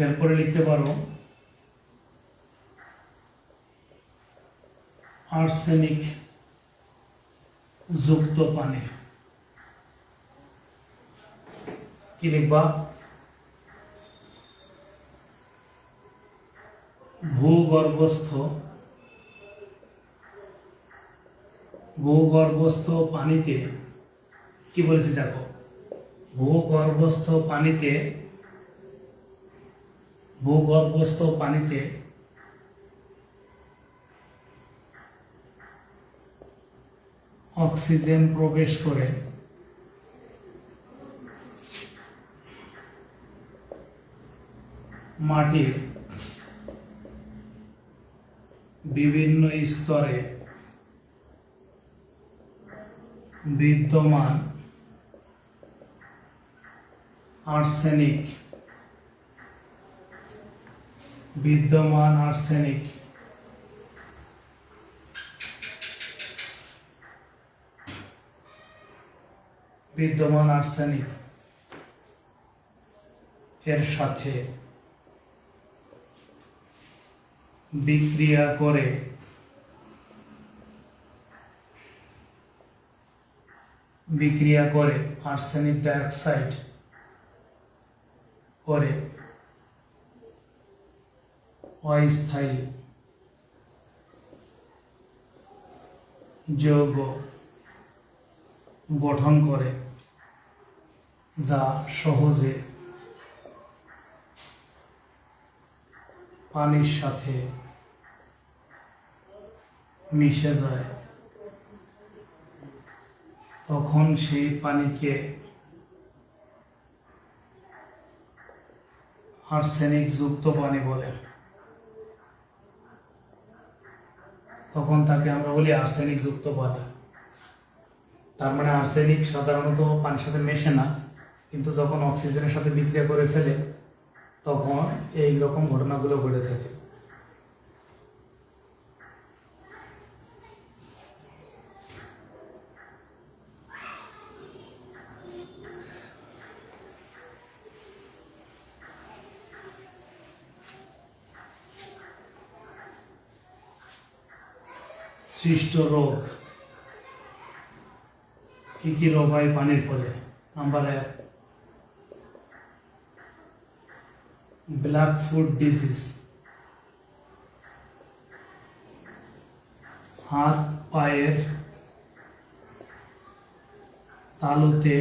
[SPEAKER 1] এরপরে লিখতে পারো আর্সেনিক যুক্ত পানি। কি লিখবা? ভূগর্ভস্থ পানিতে কি বলেছি দেখো, ভূগর্ভস্থ পানিতে অক্সিজেন প্রবেশ করে মাটির বিভিন্ন স্তরে বিদ্যমান আর্সেনিক এর সাথে বিক্রিয়া করে আর্সেনিক ডাইঅক্সাইড করে অস্থায়ী যৌগ গঠন করে, যা সহজে পানির সাথে মিশে যায় তখন সেই পানিকে আর্সেনিক যুক্ত পানি বলে। তখন তাকে আমরা বলি আর্সেনিক যুক্ত পানি। তার মানে আর্সেনিক সাধারণত পানির সাথে মেশে না, কিন্তু যখন অক্সিজেনের সাথে বিক্রিয়া করে ফেলে তখন এই রকম ঘটনাগুলো ঘটে থাকে। সৃষ্ট রোগ, কি কি রোগ হয় পানির ফলে? নাম্বার 1, ব্ল্যাক ফুট ডিজিজ, হাত পায়ের তালুতে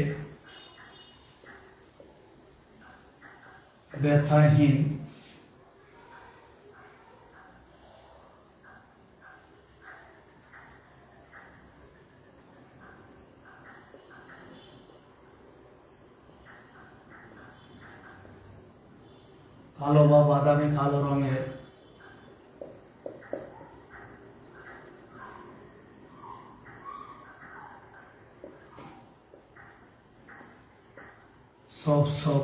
[SPEAKER 1] ব্যথাহীন কালো বা বাদামি কালো রঙের সব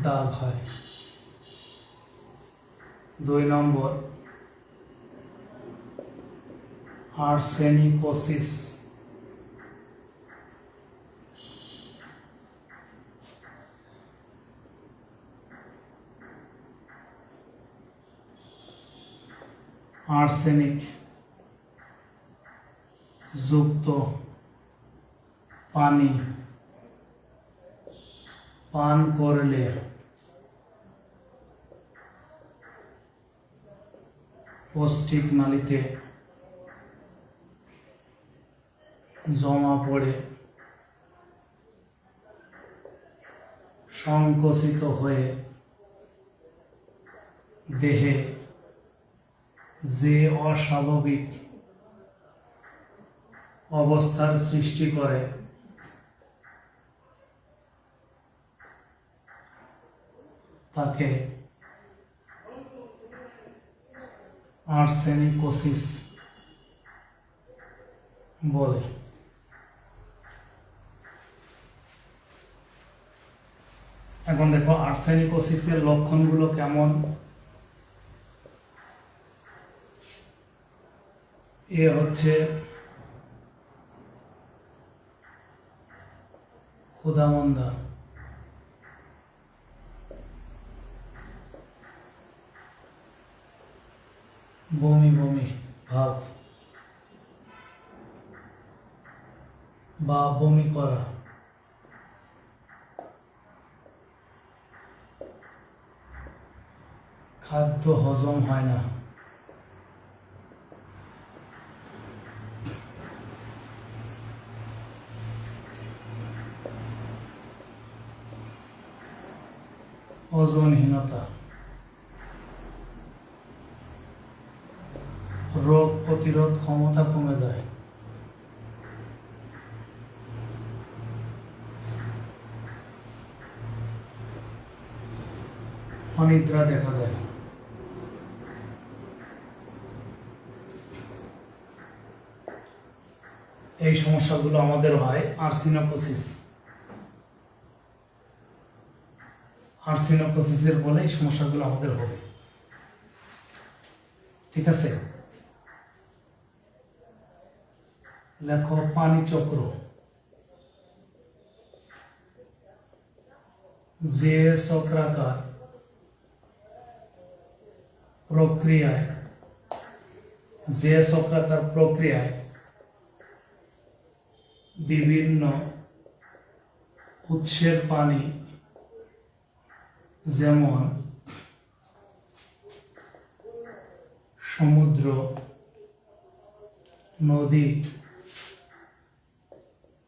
[SPEAKER 1] দাগ হয়। 2 নম্বর, আর্সেনিকোসিস, আর্সেনিক যুক্ত পানি পান করলে পৌষ্টিক নালীতে জমা পড়ে সংকুচিত হয়ে দেহে যে অস্বাভাবিক অবস্থার সৃষ্টি করে তাকে আর্সেনিকোসিস বলে। এখন দেখো আর্সেনিকোসিসের লক্ষণগুলো কেমন। এ হচ্ছে ক্ষুধামন্দা, বমি বমি ভাব বা বমি করা, খাদ্য হজম হয় না, ওজনহীনতা, রোগ প্রতিরোধ ক্ষমতা কমে যায়, অনিদ্রা দেখা দেয়। এই সমস্যাগুলো আমাদের হয় আর্সেনিকোসিসের ফলে এই সমস্যাগুলো আমাদের হবে। ঠিক আছে, লেখো পানি চক্র। যে চক্রাকার প্রক্রিয়ায় বিভিন্ন উৎসের পানি যেমন সমুদ্র, নদী,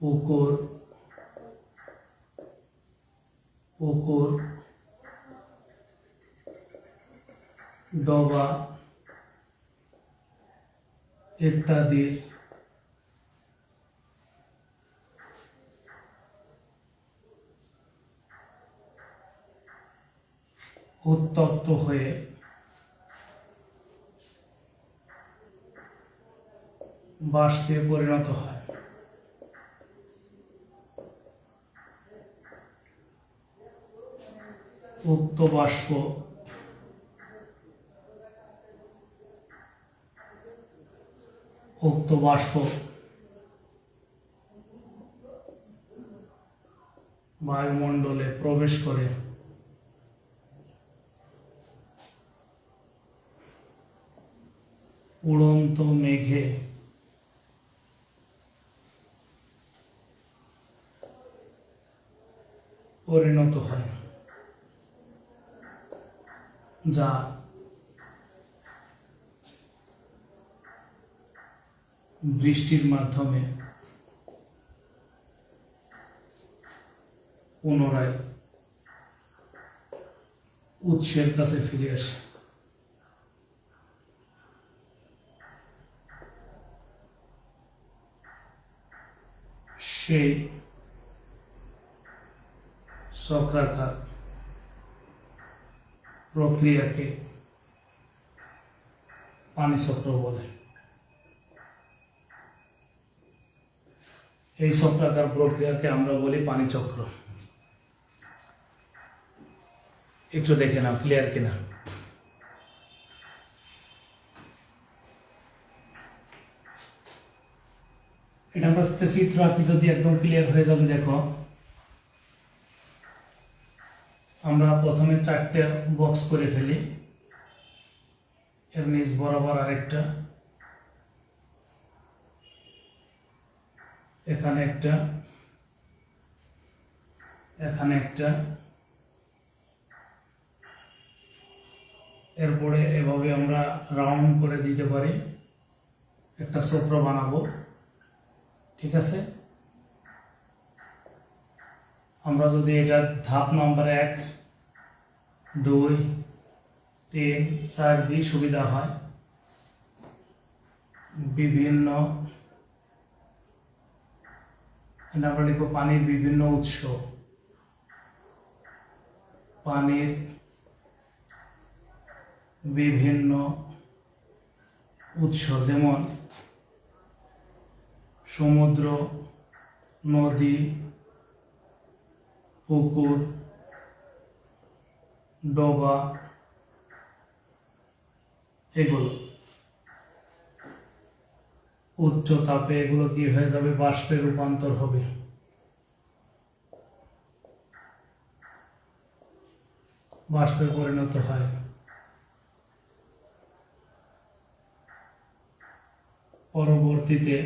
[SPEAKER 1] পুকুর ডোবা ইত্যাদির উত্তপ্ত হয়ে বাষ্পে পরিণত হয়। উক্ত বাষ্প বায়ুমণ্ডলে প্রবেশ করে উড়ন্ত মেঘে পরিণত হয়, যা বৃষ্টির মাধ্যমে পুনরায় উৎসের কাছে ফিরে আসে। সেই চক্রাকার প্রক্রিয়াকে পানিচক্র বলে। এই চক্রাকার প্রক্রিয়াকে আমরা বলি পানিচক্র। একটু দেখে নাও ক্লিয়ার কিনা। এটা আমরা চিত্র আঁকি, যদি একদম ক্লিয়ার হয়ে যাবে। দেখো, আমরা প্রথমে 4টে বক্স করে ফেলি, এর নিচ বরাবর আরেকটা, এখানে একটা, এখানে একটা, এরপরে এভাবে আমরা রাউন্ড করে দিতে পারি, একটা চক্র বানাবো। ঠিক আছে, আমরা যদি এটা ধাপ নাম্বার 1, 2, 3, 4 দিয়ে সুবিধা হয়, বিভিন্ন আমরা লিখব পানির বিভিন্ন উৎস। পানির বিভিন্ন উৎস যেমন সমুদ্র, নদী, পুকুর, ডোবা, এগুলো উচ্চ তাপে এগুলো কি হয়ে যাবে, বাষ্পে রূপান্তর হবে। বাষ্পে পরিণত হয়। পরবর্তীতে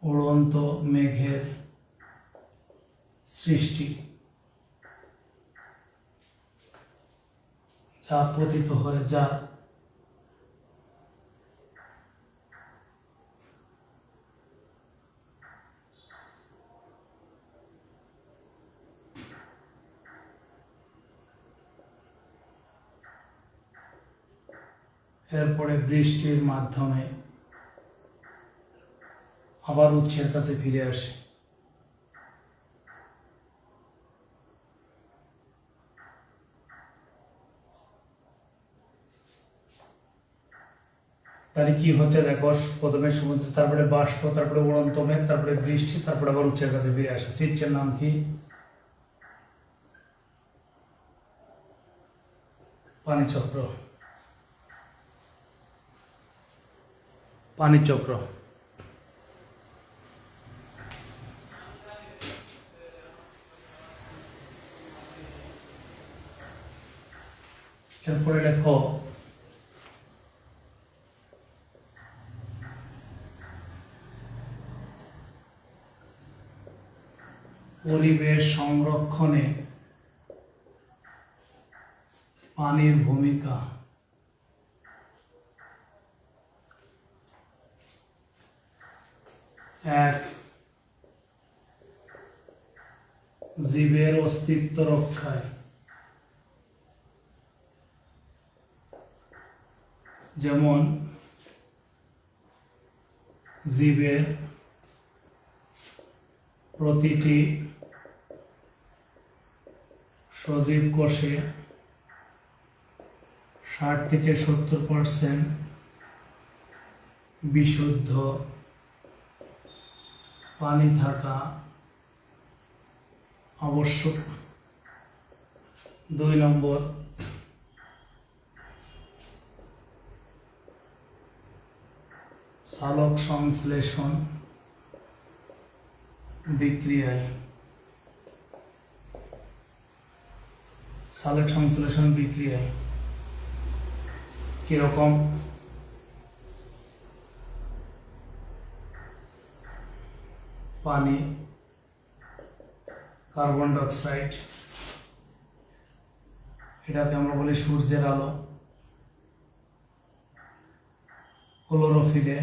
[SPEAKER 1] উড়ন্ত মেঘের সৃষ্টি, যা পতিত হয়, যা এরপরে বৃষ্টির মাধ্যমে আবার উৎসের কাছে ফিরে আসে। তাহলে কি হচ্ছে দেখো, প্রথমে সমুদ্র, তারপরে বাষ্প, তারপরে উড়ন্ত মেঘ, তারপরে বৃষ্টি, তারপরে আবার উৎসের কাছে ফিরে আসে। চিত্রের নাম কি? পানিচক্র। পানিচক্র। এরপরে লেখো পরিবেশ সংরক্ষণে পানির ভূমিকা। এক, জীবের অস্তিত্ব রক্ষায়, যেমন জীবের প্রতিটি সজীব কোষে 60 থেকে 70% বিশুদ্ধ পানি থাকা আবশ্যক। 2 নম্বর, সালোক সংশ্লেষণ বিক্রিয়ায়, সালোক সংশ্লেষণ বিক্রিয়ায় কিরকম? পানি, কার্বন ডাইঅক্সাইড, এটাকে আমরা বলি সূর্যের আলো, ক্লোরোফিলে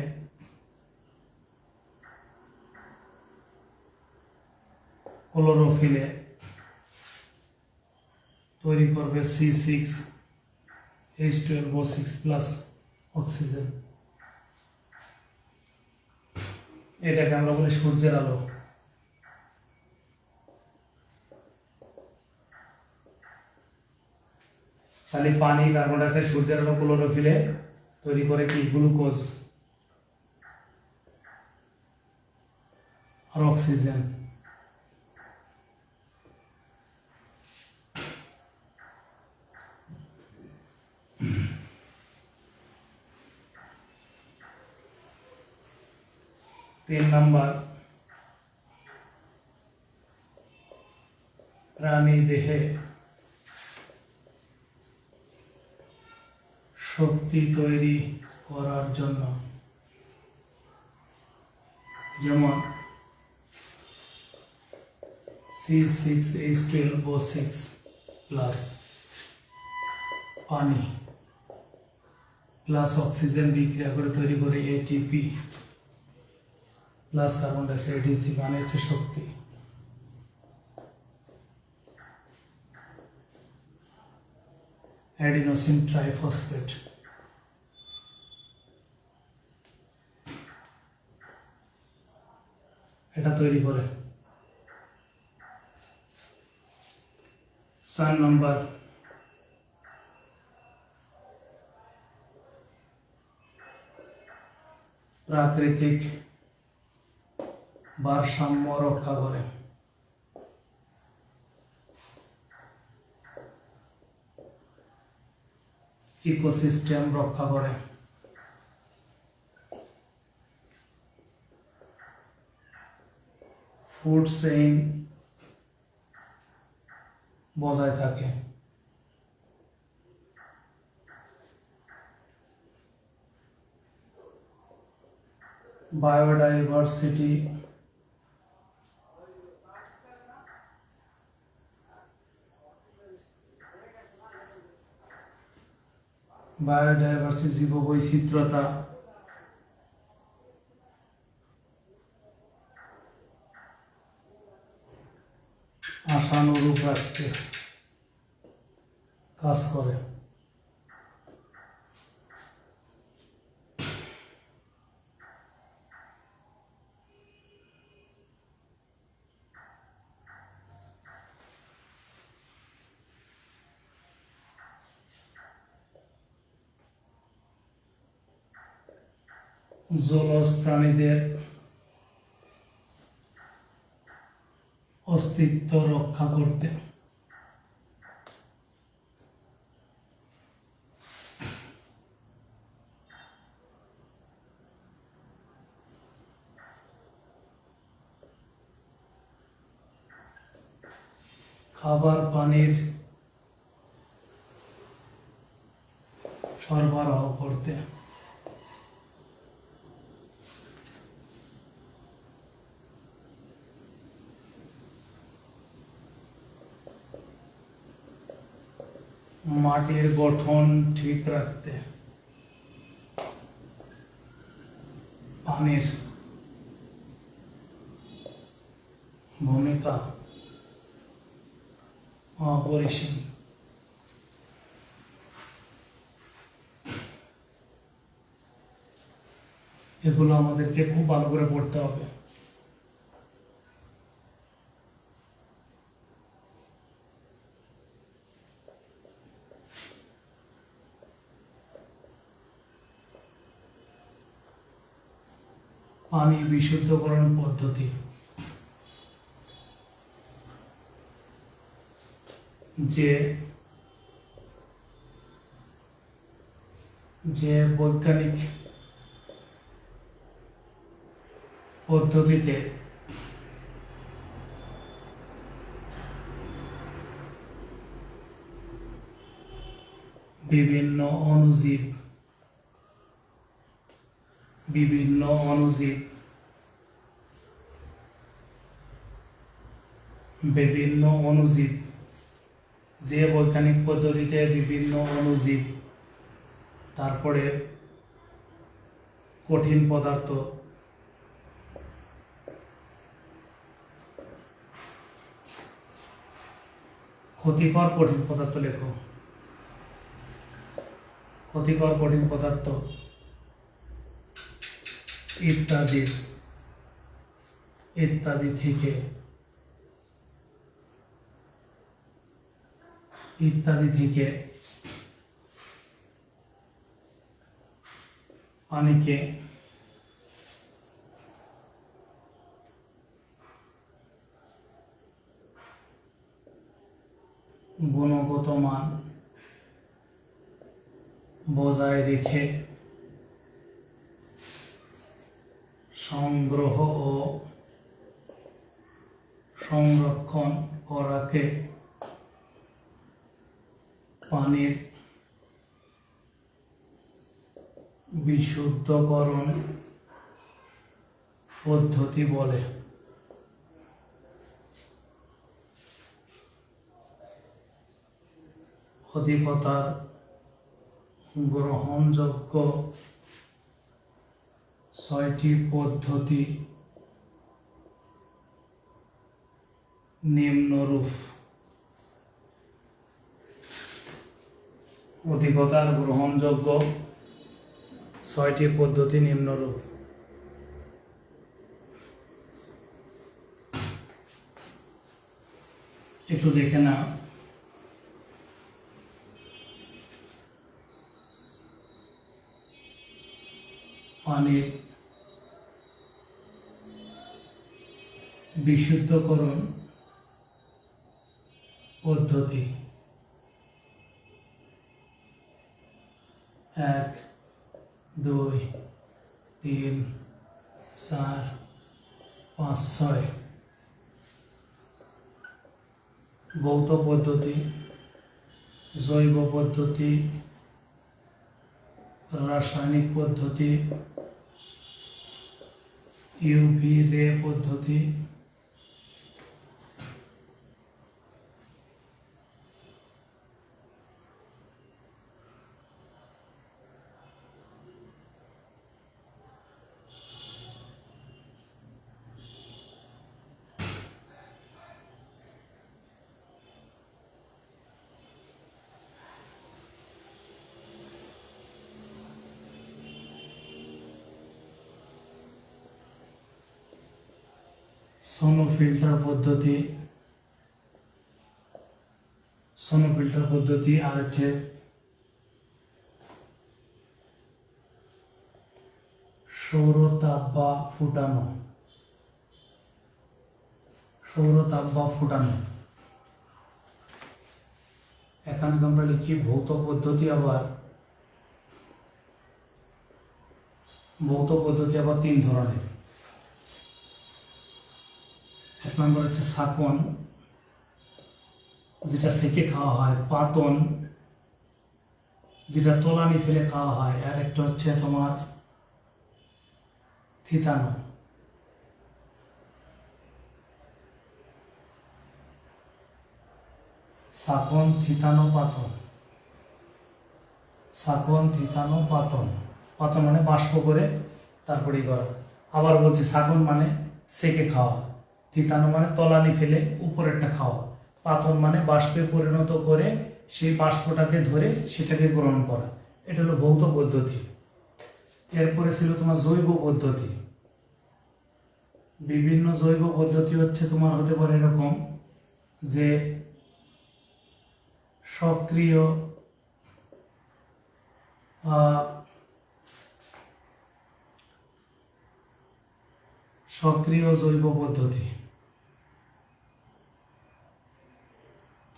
[SPEAKER 1] তৈরি করবে C6H12O6+ অক্সিজেন, এটাকে আমরা বলি সূর্যের আলো। তাহলে পানি, কার্বন ডাইঅক্সাইড, সূর্যের আলো, ক্লোরোফিলে তৈরি করে কি? গ্লুকোজ আর অক্সিজেন। তিন নাম্বার, প্রাণী দেহে শক্তি তৈরি করার জন্য, যেমন C6H12O6+ পানি প্লাস অক্সিজেন বিক্রিয়া করে তৈরি করে ATP plus carbon dioxide, ATC, মানে হচ্ছে শক্তি। অ্যাডিনোসিন ট্রাইফসফেট, এটা তৈরি করে। 4 নম্বর, প্রাকৃতিক ভারসাম্য রক্ষা করে, ইকোসিস্টেম রক্ষা করে। ফুড চেইন বজায় থাকে। বায়োডাইভার্সিটি জীববৈচিত্র্যতা আশানুরূপ রাখতে কাজ করে। জলজ প্রাণীদের অস্তিত্ব রক্ষা করতে খাবার পানির সরবরাহ করতে মাটির গঠন ঠিক রাখতে পানির ভূমিকা অপরিসীম। এগুলো আমাদেরকে খুব ভালো করে পড়তে হবে। পানি বিশুদ্ধকরণ পদ্ধতি, যে বৈজ্ঞানিক পদ্ধতিতে বিভিন্ন অণুজীব যে বৈজ্ঞানিক পদ্ধতিতে বিভিন্ন অণুজীব, তারপরে কঠিন পদার্থ, ক্ষতিকর কঠিন পদার্থ লেখো, ক্ষতিকর কঠিন পদার্থ ইত্যাদি থেকে পানিকে গুণগত মান বজায় রেখে সংগ্রহ ও সংরক্ষণ করাকে পানির বিশুদ্ধকরণ পদ্ধতি বলে। অধিকতর গ্রহণযোগ্য 6টি পদ্ধতি নিম্নরূপ। অধিকতর গ্রহণযোগ্য 6টি পদ্ধতি নিম্নরূপ। একটু দেখে না, পানির বিশুদ্ধকরণ পদ্ধতি। 1, 2, 3, 4, 5, 6। ভৌত পদ্ধতি, জৈব পদ্ধতি, রাসায়নিক পদ্ধতি, ইউভি রে পদ্ধতি, সোনোফিল্টার পদ্ধতি, আর হচ্ছে সৌরতাপ বা ফুটানো। এখানে আমরা লিখি ভৌত পদ্ধতি, আবার 3 ধরনের। 1 নম্বর হচ্ছে শাকন, যেটা সেকে খাওয়া হয়, পাতন, যেটা তলানি ফেলে খাওয়া হয়, আর একটা হচ্ছে তোমার থিতানো। শাকন, থিতানো, পাতন। পাতন মানে বাষ্প করে তারপরে করা। আবার বলছি, শাকন মানে সেকে খাওয়া, থিতানো মানে তলানি ফেলে উপরেরটা খাওয়া, পাথর মানে বাষ্পে পরিণত করে সেই বাষ্পটাকে ধরে সেটাকে গ্রহণ করা, এটা হলো ভৌত পদ্ধতি। এরপরে ছিল তোমার জৈব পদ্ধতি। বিভিন্ন জৈব পদ্ধতি হচ্ছে তোমার হতে পারে এরকম যে সক্রিয় সক্রিয় জৈব পদ্ধতি,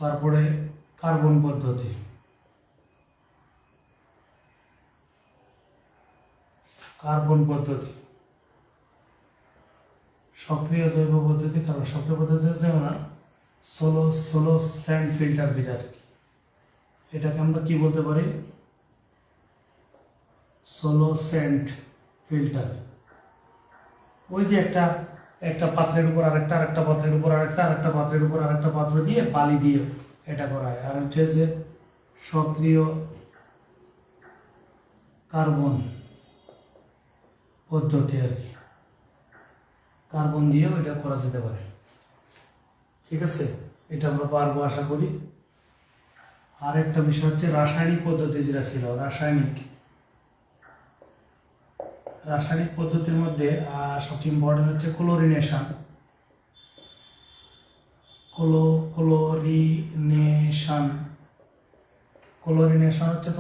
[SPEAKER 1] তারপরে কার্বন পদ্ধতি, সক্রিয় জৈব পদ্ধতি, কারণ সক্রিয় পদ্ধতি হচ্ছে আমরা সোলো স্যান্ড ফিল্টার, যেটা আর কি, এটাকে আমরা কি বলতে পারি, সোলো স্যান্ড ফিল্টার। ওই যে একটা পাত্রের উপর আরেকটা পাত্রের উপর আরেকটা পাত্রের উপর আরেকটা পাত্র দিয়ে বালি দিয়ে এটা করা হয়। আর হচ্ছে যে সক্রিয় কার্বন পদ্ধতি আর কি, কার্বন দিয়েও এটা করা যেতে পারে। ঠিক আছে, এটা আমরা পারবো আশা করি। আর একটা বিষয় হচ্ছে রাসায়নিক পদ্ধতি, যেটা ছিল রাসায়নিক পদ্ধতির মধ্যে সবচেয়ে ইম্পর্টেন্ট হচ্ছে ক্লোরিনেশন। ক্লোরিনেশন হচ্ছে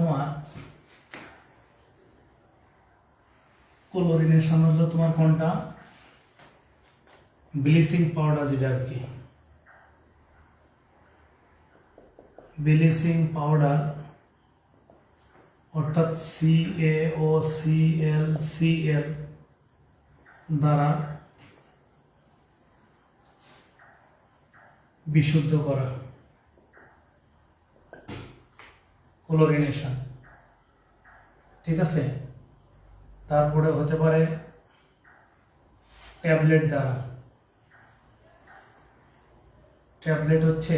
[SPEAKER 1] তোমার কোনটা, ব্লিচিং পাউডার, যেটা আর কি ব্লিচিং পাউডার, অর্থাৎ CaOCl দ্বারা বিশুদ্ধ করা, ক্লোরিনেশন। ঠিক আছে, তারপরে হতে পারে ট্যাবলেট দ্বারা। ট্যাবলেট হচ্ছে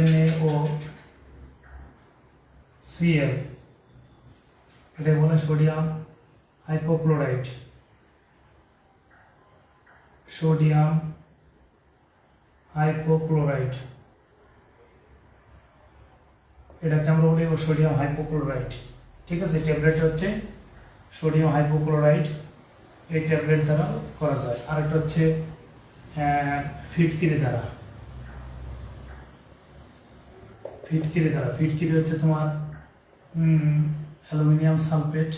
[SPEAKER 1] NaOCl, এটা বলে সোডিয়াম হাইপোক্লোরাইট, এটাকে আমরা বলি সোডিয়াম হাইপোক্লোরাইট। ঠিক আছে, ট্যাবলেট হচ্ছে সোডিয়াম হাইপোক্লোরাইট, এই ট্যাবলেট দ্বারা করা যায়। আরেকটা হচ্ছে ফিটকিরি দ্বারা। ফিটকিরি হচ্ছে তোমার অ্যালুমিনিয়াম সালফেট,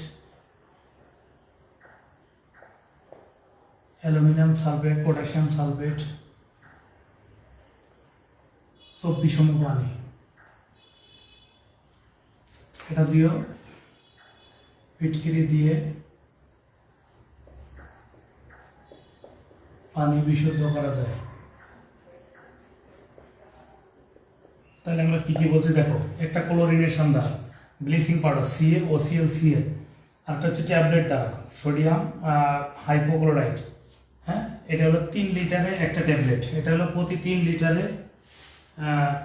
[SPEAKER 1] পটাশিয়াম সালফেট, সব বিষম পানি, এটা দিয়েও ফিটকিরি দিয়ে পানি বিশুদ্ধ করা যায়। তাহলে আমরা কি বলছি দেখো, একটা ক্লোরিনেশন দ্বারা, ব্লিচিং পাউডার CaOCl, আরেকটা হচ্ছে ট্যাবলেট দ্বারা সোডিয়াম হাইপোক্লোরাইট। হ্যাঁ, এটা হলো 3 লিটারে একটা ট্যাবলেট, এটা হলো প্রতি 3 লিটারে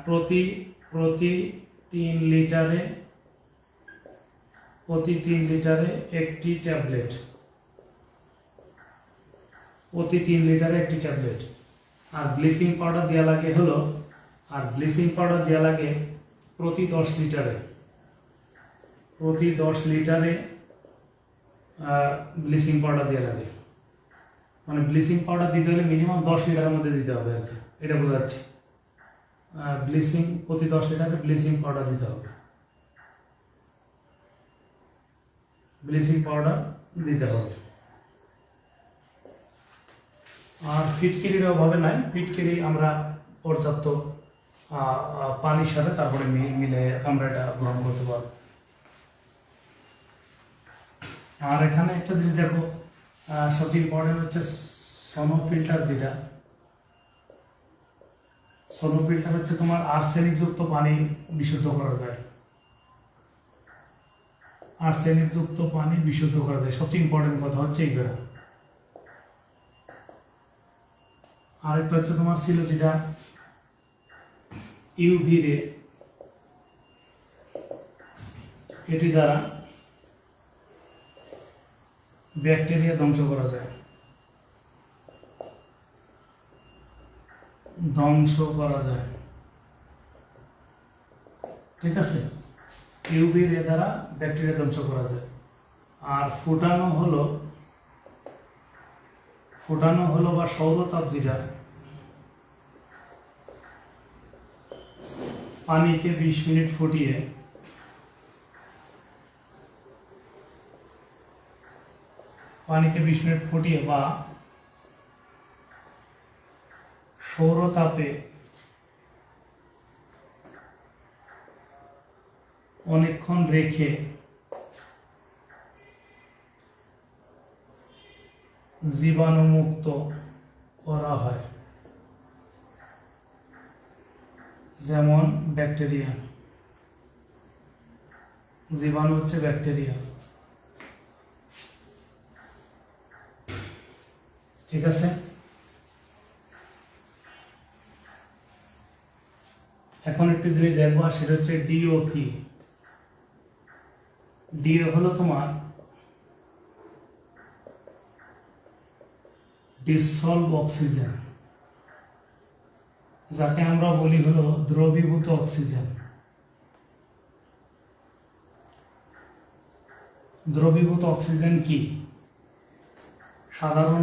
[SPEAKER 1] প্রতি 3 লিটারে একটি ট্যাবলেট, আর ব্লিচিং পাউডার দেওয়া লাগে প্রতি 10 লিটারে, ব্লিচিং পাউডার দেওয়া লাগে। মানে ব্লিচিং পাউডার দিতে হলে মিনিমাম 10 লিটারের মধ্যে দিতে হবে আর কি, এটা বোঝা যাচ্ছে। প্রতি 10 লিটারে ব্লিচিং পাউডার দিতে হবে, আর ফিটকিরির অভাবে নাই, ফিটকিরি আমরা পর্যাপ্ত পানির সাথে তারপরে মিলে আমরা এটা গ্রহণ করতে পারবো। আর এখানে একটা জিনিস দেখো, সবচেয়ে ইম্পর্টেন্ট হচ্ছে সোনো ফিল্টার, যেটা সোনো ফিল্টার হচ্ছে তোমার আর্সেনিক যুক্ত পানি বিশুদ্ধ করা যায়, সবচেয়ে ইম্পর্টেন্ট কথা হচ্ছে এইগুলা। আরেকটা হচ্ছে তোমার ছিল যেটা ইউভি রে, এটি দ্বারা ব্যাকটেরিয়া ধ্বংস করা যায়, ঠিক আছে। ইউভি রে দ্বারা ব্যাকটেরিয়া ধ্বংস করা যায়। আর ফোটানো হলো বা সৌরতাপ যেটা, পানিকে 20 মিনিট ফুটিয়ে বা সৌরতাপে অনেকক্ষণ রেখে জীবাণুমুক্ত করা হয়, যেমন ব্যাকটেরিয়া। জীবাণু হচ্ছে ব্যাকটেরিয়া, ঠিক আছে। এখন একটি জিনিস দেখবো, সেটা হচ্ছে ডিওপি। ডিও হলো তোমার ডিসলভ অক্সিজেন, যাকে আমরা বলি হলো দ্রবীভূত অক্সিজেন। দ্রবীভূত অক্সিজেন কি? সাধারণ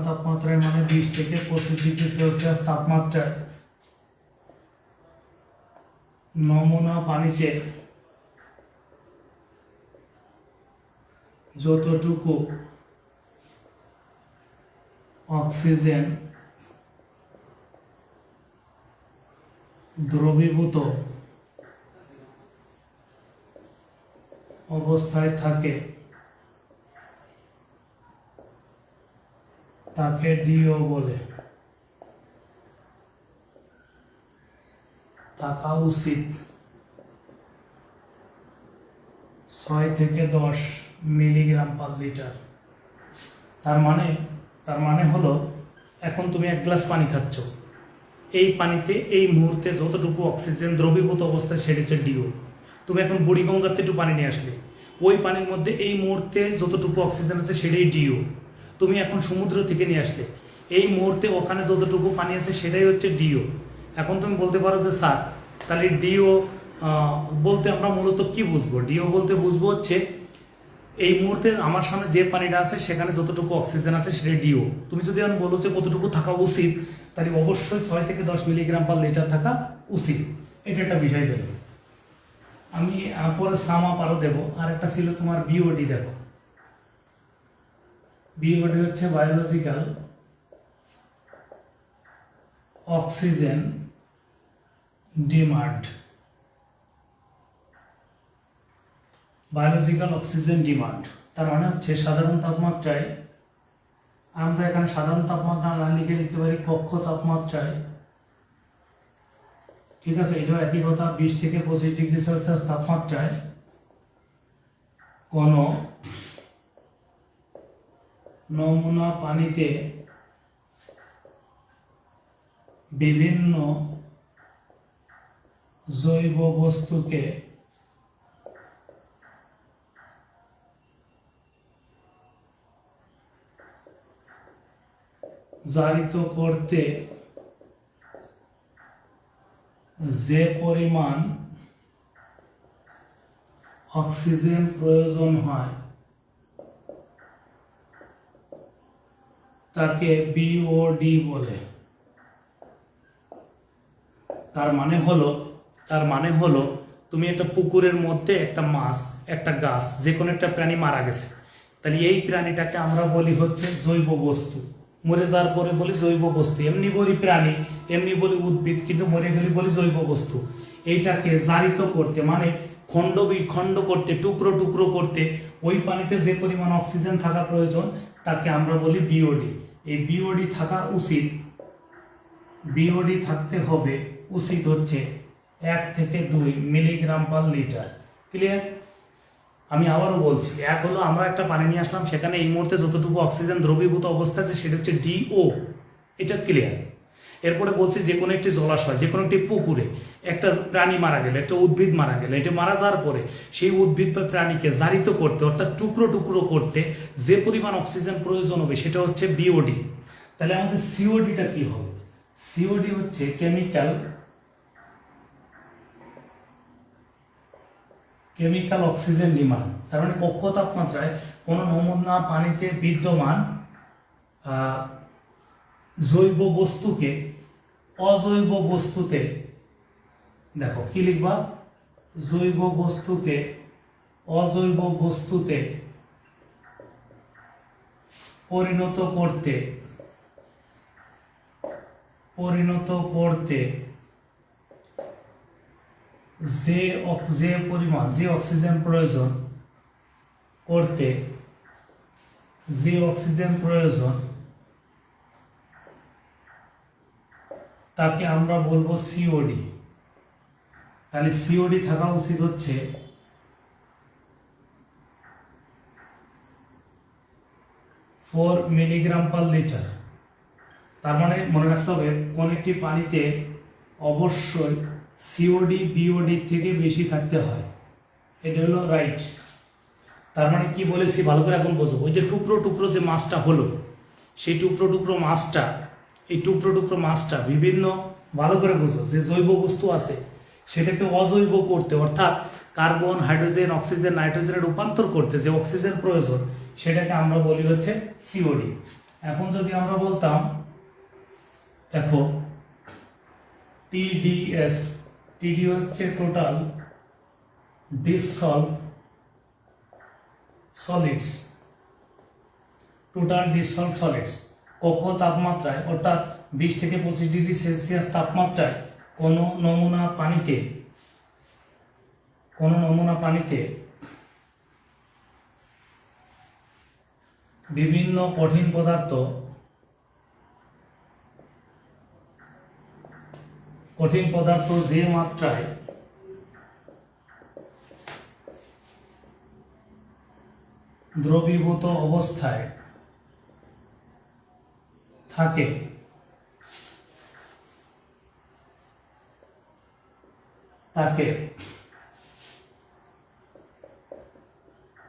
[SPEAKER 1] তাপমাত্রায় মানে 20 থেকে 25 ডিগ্রি সেলসিয়াস তাপমাত্রায় নমুনা পানিতে যতটুকু অক্সিজেন দ্রবীভূত অবস্থায় থাকে তাকে ডিও বলে। থাকা উচিত 6 থেকে 10 মিলিগ্রাম পার লিটার। তার মানে হলো, এখন তুমি 1 গ্লাস পানি খাচ্ছ, এই পানিতে এই মুহূর্তে যতটুকু অক্সিজেন দ্রবীভূত অবস্থায় সেটা হচ্ছে ডিও। তুমি এখন বুড়িগঙ্গাতে একটু পানি নিয়ে আসলে, ওই পানির মধ্যে এই মুহূর্তে যতটুকু অক্সিজেন আছে সেটাই ডিও। তুমি এখন সমুদ্র থেকে নিয়ে আসলে, এই মুহূর্তে ওখানে যতটুকু পানি আছে সেটাই হচ্ছে ডিও। এখন তুমি বলতে পারো যে স্যার, তাহলে ডিও বলতে আমরা মূলত কি বুঝবো? ডিও বলতে বুঝবো হচ্ছে এই মুহূর্তে আমার সামনে যে পানিটা আছে সেখানে যতটুকু অক্সিজেন আছে সেটাই ডিও। তুমি যদি আমি বলো যে কতটুকু থাকা উচিত, তাহলে অবশ্যই 6 থেকে 10 মিলিগ্রাম পার লিটার থাকা উচিত। এটা একটা বিষয় দেব। আমি পরে সামা পারো দেব। আর একটা ছিল তোমার বিওডি। দেখো, বিওডি হচ্ছে biological oxygen demand. Biological oxygen demand তার মানে হচ্ছে সাধারণ তাপমাত্রায়, আমরা এখানে সাধারণ তাপমাত্রা না লিখে লিখতে পারি কক্ষ তাপমাত্রায়, ঠিক আছে। এটাও একই কথা। 20 থেকে 25 ডিগ্রি সেলসিয়াস তাপমাত্রায় কোন নমুনা পানিতে বিভিন্ন জৈব বস্তুকে জারিত করতে যে পরিমাণ অক্সিজেন প্রয়োজন হয় তাকে বিওডি বলে। তার মানে হলো তুমি একটা পুকুরের মধ্যে একটা মাছ, একটা গাছ, যে কোনো একটা প্রাণী মারা গেছে, তাহলে এই প্রাণীটাকে আমরা বলি হচ্ছে জৈব বস্তু। মরে যাওয়ার পরে বলি জৈব বস্তু। এমনি বলি প্রাণী, এমনি বলি উদ্ভিদ, কিন্তু মরে গেলে বলি জৈব বস্তু। এইটাকে জারিত করতে মানে খণ্ড বিখণ্ড করতে, টুকরো টুকরো করতে, ওই পানিতে যে পরিমাণ অক্সিজেন থাকা প্রয়োজন তাকে আমরা বলি বিওডি। এই বিওডি থাকা উচিত, বিওডি থাকতে হবে উচিত হচ্ছে 1 থেকে 2 মিলিগ্রাম পার লিটার। ক্লিয়ার? আমি আবারও বলছি, এক হলো আমরা একটা পানি নিয়ে আসলাম, সেখানে এই মুহূর্তে যতটুকু অক্সিজেন দ্রবীভূত অবস্থা আছে সেটা হচ্ছে ডিও। এটা ক্লিয়ার? এরপরে বলছি যে কোনো একটি জলাশয়, যে কোনো একটি পুকুরে একটা প্রাণী মারা গেলে, একটা উদ্ভিদ মারা গেলে, এটা মারা যাওয়ার পরে সেই উদ্ভিদ বা প্রাণীকে জারিত করতে অর্থাৎ টুকরো টুকরো করতে যে পরিমাণ অক্সিজেন প্রয়োজন হবে সেটা হচ্ছে বিওডি। তাহলে আমাদের সিওডিটা কি হবে? সিওডি হচ্ছে কেমিক্যাল অক্সিজেন ডিমান্ড। তার মানে কক্ষ তাপমাত্রায় কোনো নমুনা পানিতে বিদ্যমান জৈব বস্তুকে অজৈব বস্তুতে, দেখো কি লিখবা, জৈব বস্তুকে অজৈব বস্তুতে পরিণত করতে যে পরিমাণ যে অক্সিজেন প্রয়োজন করতে যে অক্সিজেন প্রয়োজন তাকে আমরা বলবো সিওডি। তাহলে সিওডি থাকা উচিত হচ্ছে 4 মিলিগ্রাম পার লিটার। তার মানে মনে রাখতে হবে কোন একটি পানিতে অবশ্যই সিওডি বিওডি থেকে বেশি থাকতে হয়, এটা হলো রাইট। তার মানে কি বলেছি ভালো করে এখন বোঝো। ওই যে টুকরো টুকরো যে মাছটা হলো, সেই টুকরো টুকরো মাছটা বিভিন্ন, ভালো করে বোঝো, যে জৈব বস্তু আছে সেটাকে অজৈব করতে অর্থাৎ কার্বন, হাইড্রোজেন, অক্সিজেন, নাইট্রোজেনে রূপান্তর করতে যে অক্সিজেন প্রয়োজন সেটাকে আমরা বলি হচ্ছে সিওডি। এখন যদি আমরা বলতাম দেখো টিডিএস, টিডি হচ্ছে টোটাল ডিসলভ সলিডস, কক্ষ তাপমাত্রায় অর্থাৎ 20 থেকে 25 ডিগ্রি সেলসিয়াস তাপমাত্রায় কোনো নমুনা পানিতে বিভিন্ন কঠিন পদার্থ যে মাত্রায় দ্রবীভূত অবস্থায় থাকে তাকে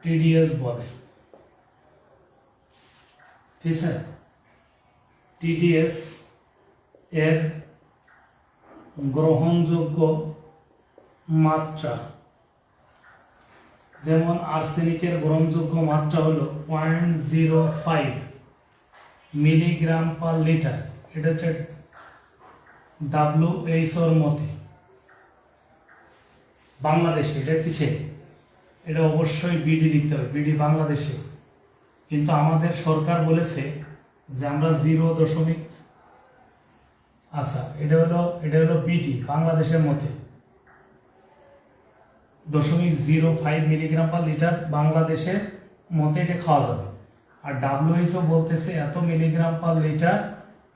[SPEAKER 1] টিডিএস বলে। ঠিক আছে, টিডিএস এর গ্রহণযোগ্য মাত্রা, যেমন আর্সেনিকের গ্রহণযোগ্য মাত্রা হলো 0.05 মিলিগ্রাম পার লিটার। এটা হচ্ছে WHO মতে। বাংলাদেশে এটা কিসে, এটা অবশ্যই বিডি লিখতে হবে, বিডি বাংলাদেশে। কিন্তু আমাদের সরকার বলেছে যে আমরা 0. আচ্ছা, এটা হলো বিডি বাংলাদেশের মতে 0.05 মিলিগ্রাম পার লিটার বাংলাদেশের মতে এটা খাওয়া যাবে। আর WHO বলতেছে এত মিলিগ্রাম পার লিটার,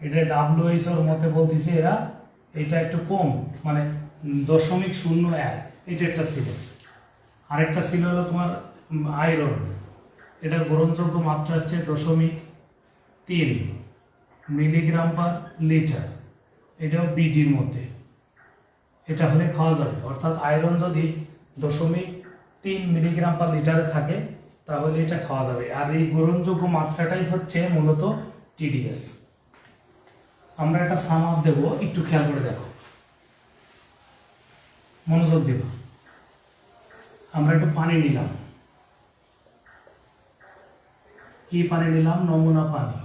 [SPEAKER 1] এটা WHO মতে বলতেছে এরা এটা একটু কম, মানে 0.01। এটা একটা ছিল। আরেকটা ছিল হলো তোমার আয়রন, এটার গ্রহণযোগ্য মাত্রা হচ্ছে 0.3 মিলিগ্রাম পার লিটার, এটাও বিডির মধ্যে। এটা হলে খাওয়া যাবে, অর্থাৎ আয়রন যদি 0.3 মিলিগ্রাম পার লিটারে থাকে তাহলে এটা খাওয়া যাবে। আর এই গ্রহণযোগ্য মাত্রাটাই হচ্ছে মূলত টিডিএস। আমরা একটা সামার দেব, একটু খেয়াল করে দেখো, মনোযোগ দেব। আমরা একটু পানি নিলাম, কি পানি নিলাম? নমুনা পানি।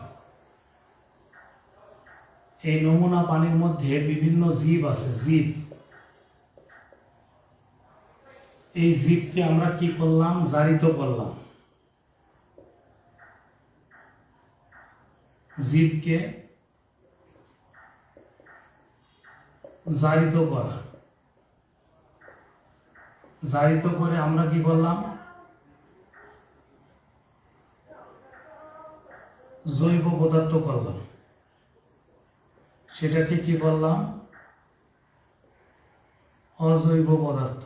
[SPEAKER 1] এই নমুনা পানির মধ্যে বিভিন্ন জীব আছে, জীব। এই জীবকে আমরা কি করলাম? জারিত করলাম। জীবকে জারিত করা, জারিত করে আমরা কি করলাম? জৈব পদার্থ করলাম। সেটাকে কি করলাম? অজৈব পদার্থ।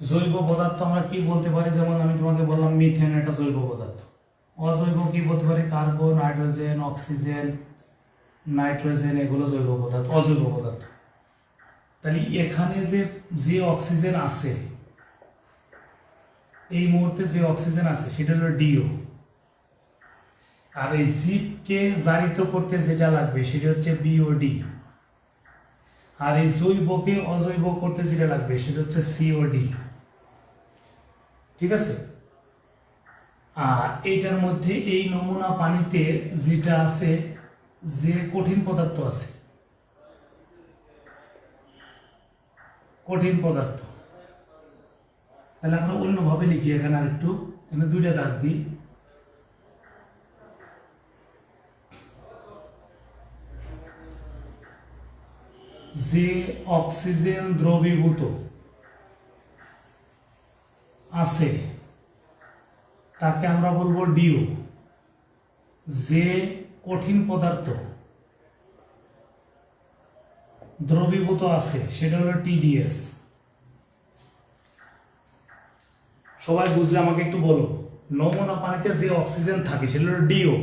[SPEAKER 1] জৈব পদার্থ আমরা কি বলতে পারি? যেমন আমি তোমাকে বললাম মিথেন একটা জৈব পদার্থ। অজৈব কি বলতে পারি? কার্বন, হাইড্রোজেন, অক্সিজেন, নাইট্রোজেন, এগুলো জৈব পদার্থ, অজৈব পদার্থ। তাহলে এখানে যে যে অক্সিজেন আছে, এই মুহূর্তে যে অক্সিজেন আছে সেটা হলো ডিও, আর এই জীবকে জারিত করতে যেটা লাগবে সেটা হচ্ছে বিওডি, আর এই জৈবকে অজৈব করতে যেটা লাগবে সেটা হচ্ছে সিওডি। ঠিক আছে? আর এইটার মধ্যে এই নমুনা পানিতে যেটা আছে, যে কঠিন পদার্থ আছে, কঠিন পদার্থ, তাহলে আমরা অন্যভাবে লিখি, এখানে আর একটু, এখানে দুইটা দাগ দিই। যে অক্সিজেন দ্রবীভূত আছে তাকে আমরা বলবো ডিও। যে কঠিন পদার্থ দ্রবীভূত আছে সেটা হলো টিডিএস। সবাই বুঝলে আমাকে একটু বলো। নমুনা পানিতে যে অক্সিজেন থাকে সেটা হলো ডিও,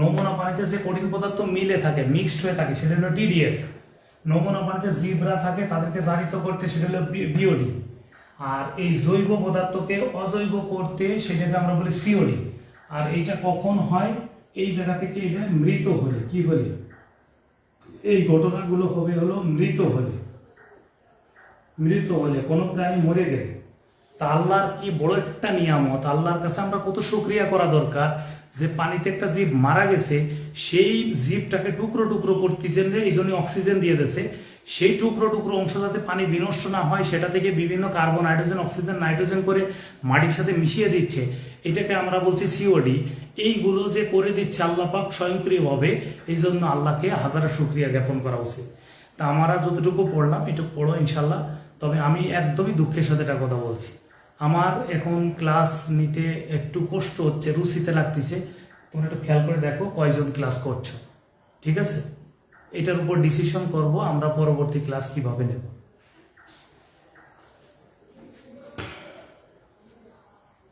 [SPEAKER 1] নমুনা পানিতে যে কঠিন পদার্থ মিলে থাকে, মিক্সড হয়ে থাকে সেটা হলো টিডিএস, নমুনা পানিতে জীবরা থাকে তাদেরকে জারিত করতে সেটা হলো বিওডি, আর এই জৈব পদার্থকে অজৈব করতে সেটাকে আমরা বলি সিওডি। আর এইটা কখন হয়? এই জায়গা থেকে এটা মৃত হলে, কি হলে, এই ঘটনাগুলো হবে হলো মৃত হলে, মৃত হলে, কোনো প্রাণী মরে গেলে। তা আল্লাহর কি বড় একটা নিয়ামত, আল্লাহর কাছে আমরা কত শুকরিয়া করা দরকার যে পানিতে একটা জীব মারা গেছে, সেই জীবটাকে টুকরো টুকরো করতেছেন রে, এই জন্য অক্সিজেন দিয়ে দিয়েছে। সেই টুকরো টুকরো অংশ যাতে পানি বিনষ্ট না হয়, সেটা থেকে বিভিন্ন কার্বন, হাইড্রোজেন, অক্সিজেন, নাইট্রোজেন করে মাটির সাথে মিশিয়ে দিচ্ছে, এটাকে আমরা বলছি সিওডি। এইগুলো যে করে দিচ্ছে আল্লাহ পাক স্বয়ংক্রিয়ভাবে, এই জন্য আল্লাহকে হাজারো শুকরিয়া জ্ঞাপন করা উচিত। তা আমরা যতটুকু পড়লাম এটুকু পড়ো ইনশাল্লাহ। তবে আমি একদমই দুঃখের সাথে একটা কথা বলছি, আমার এখন ক্লাস নিতে একটু কষ্ট হচ্ছে, রুচিতে লাগতেছে। তোমরা একটু খেয়াল করে দেখো কয়জন ক্লাস করছো, ঠিক আছে? এটার উপর ডিসিশন করব আমরা পরবর্তী ক্লাস কিভাবে নেব।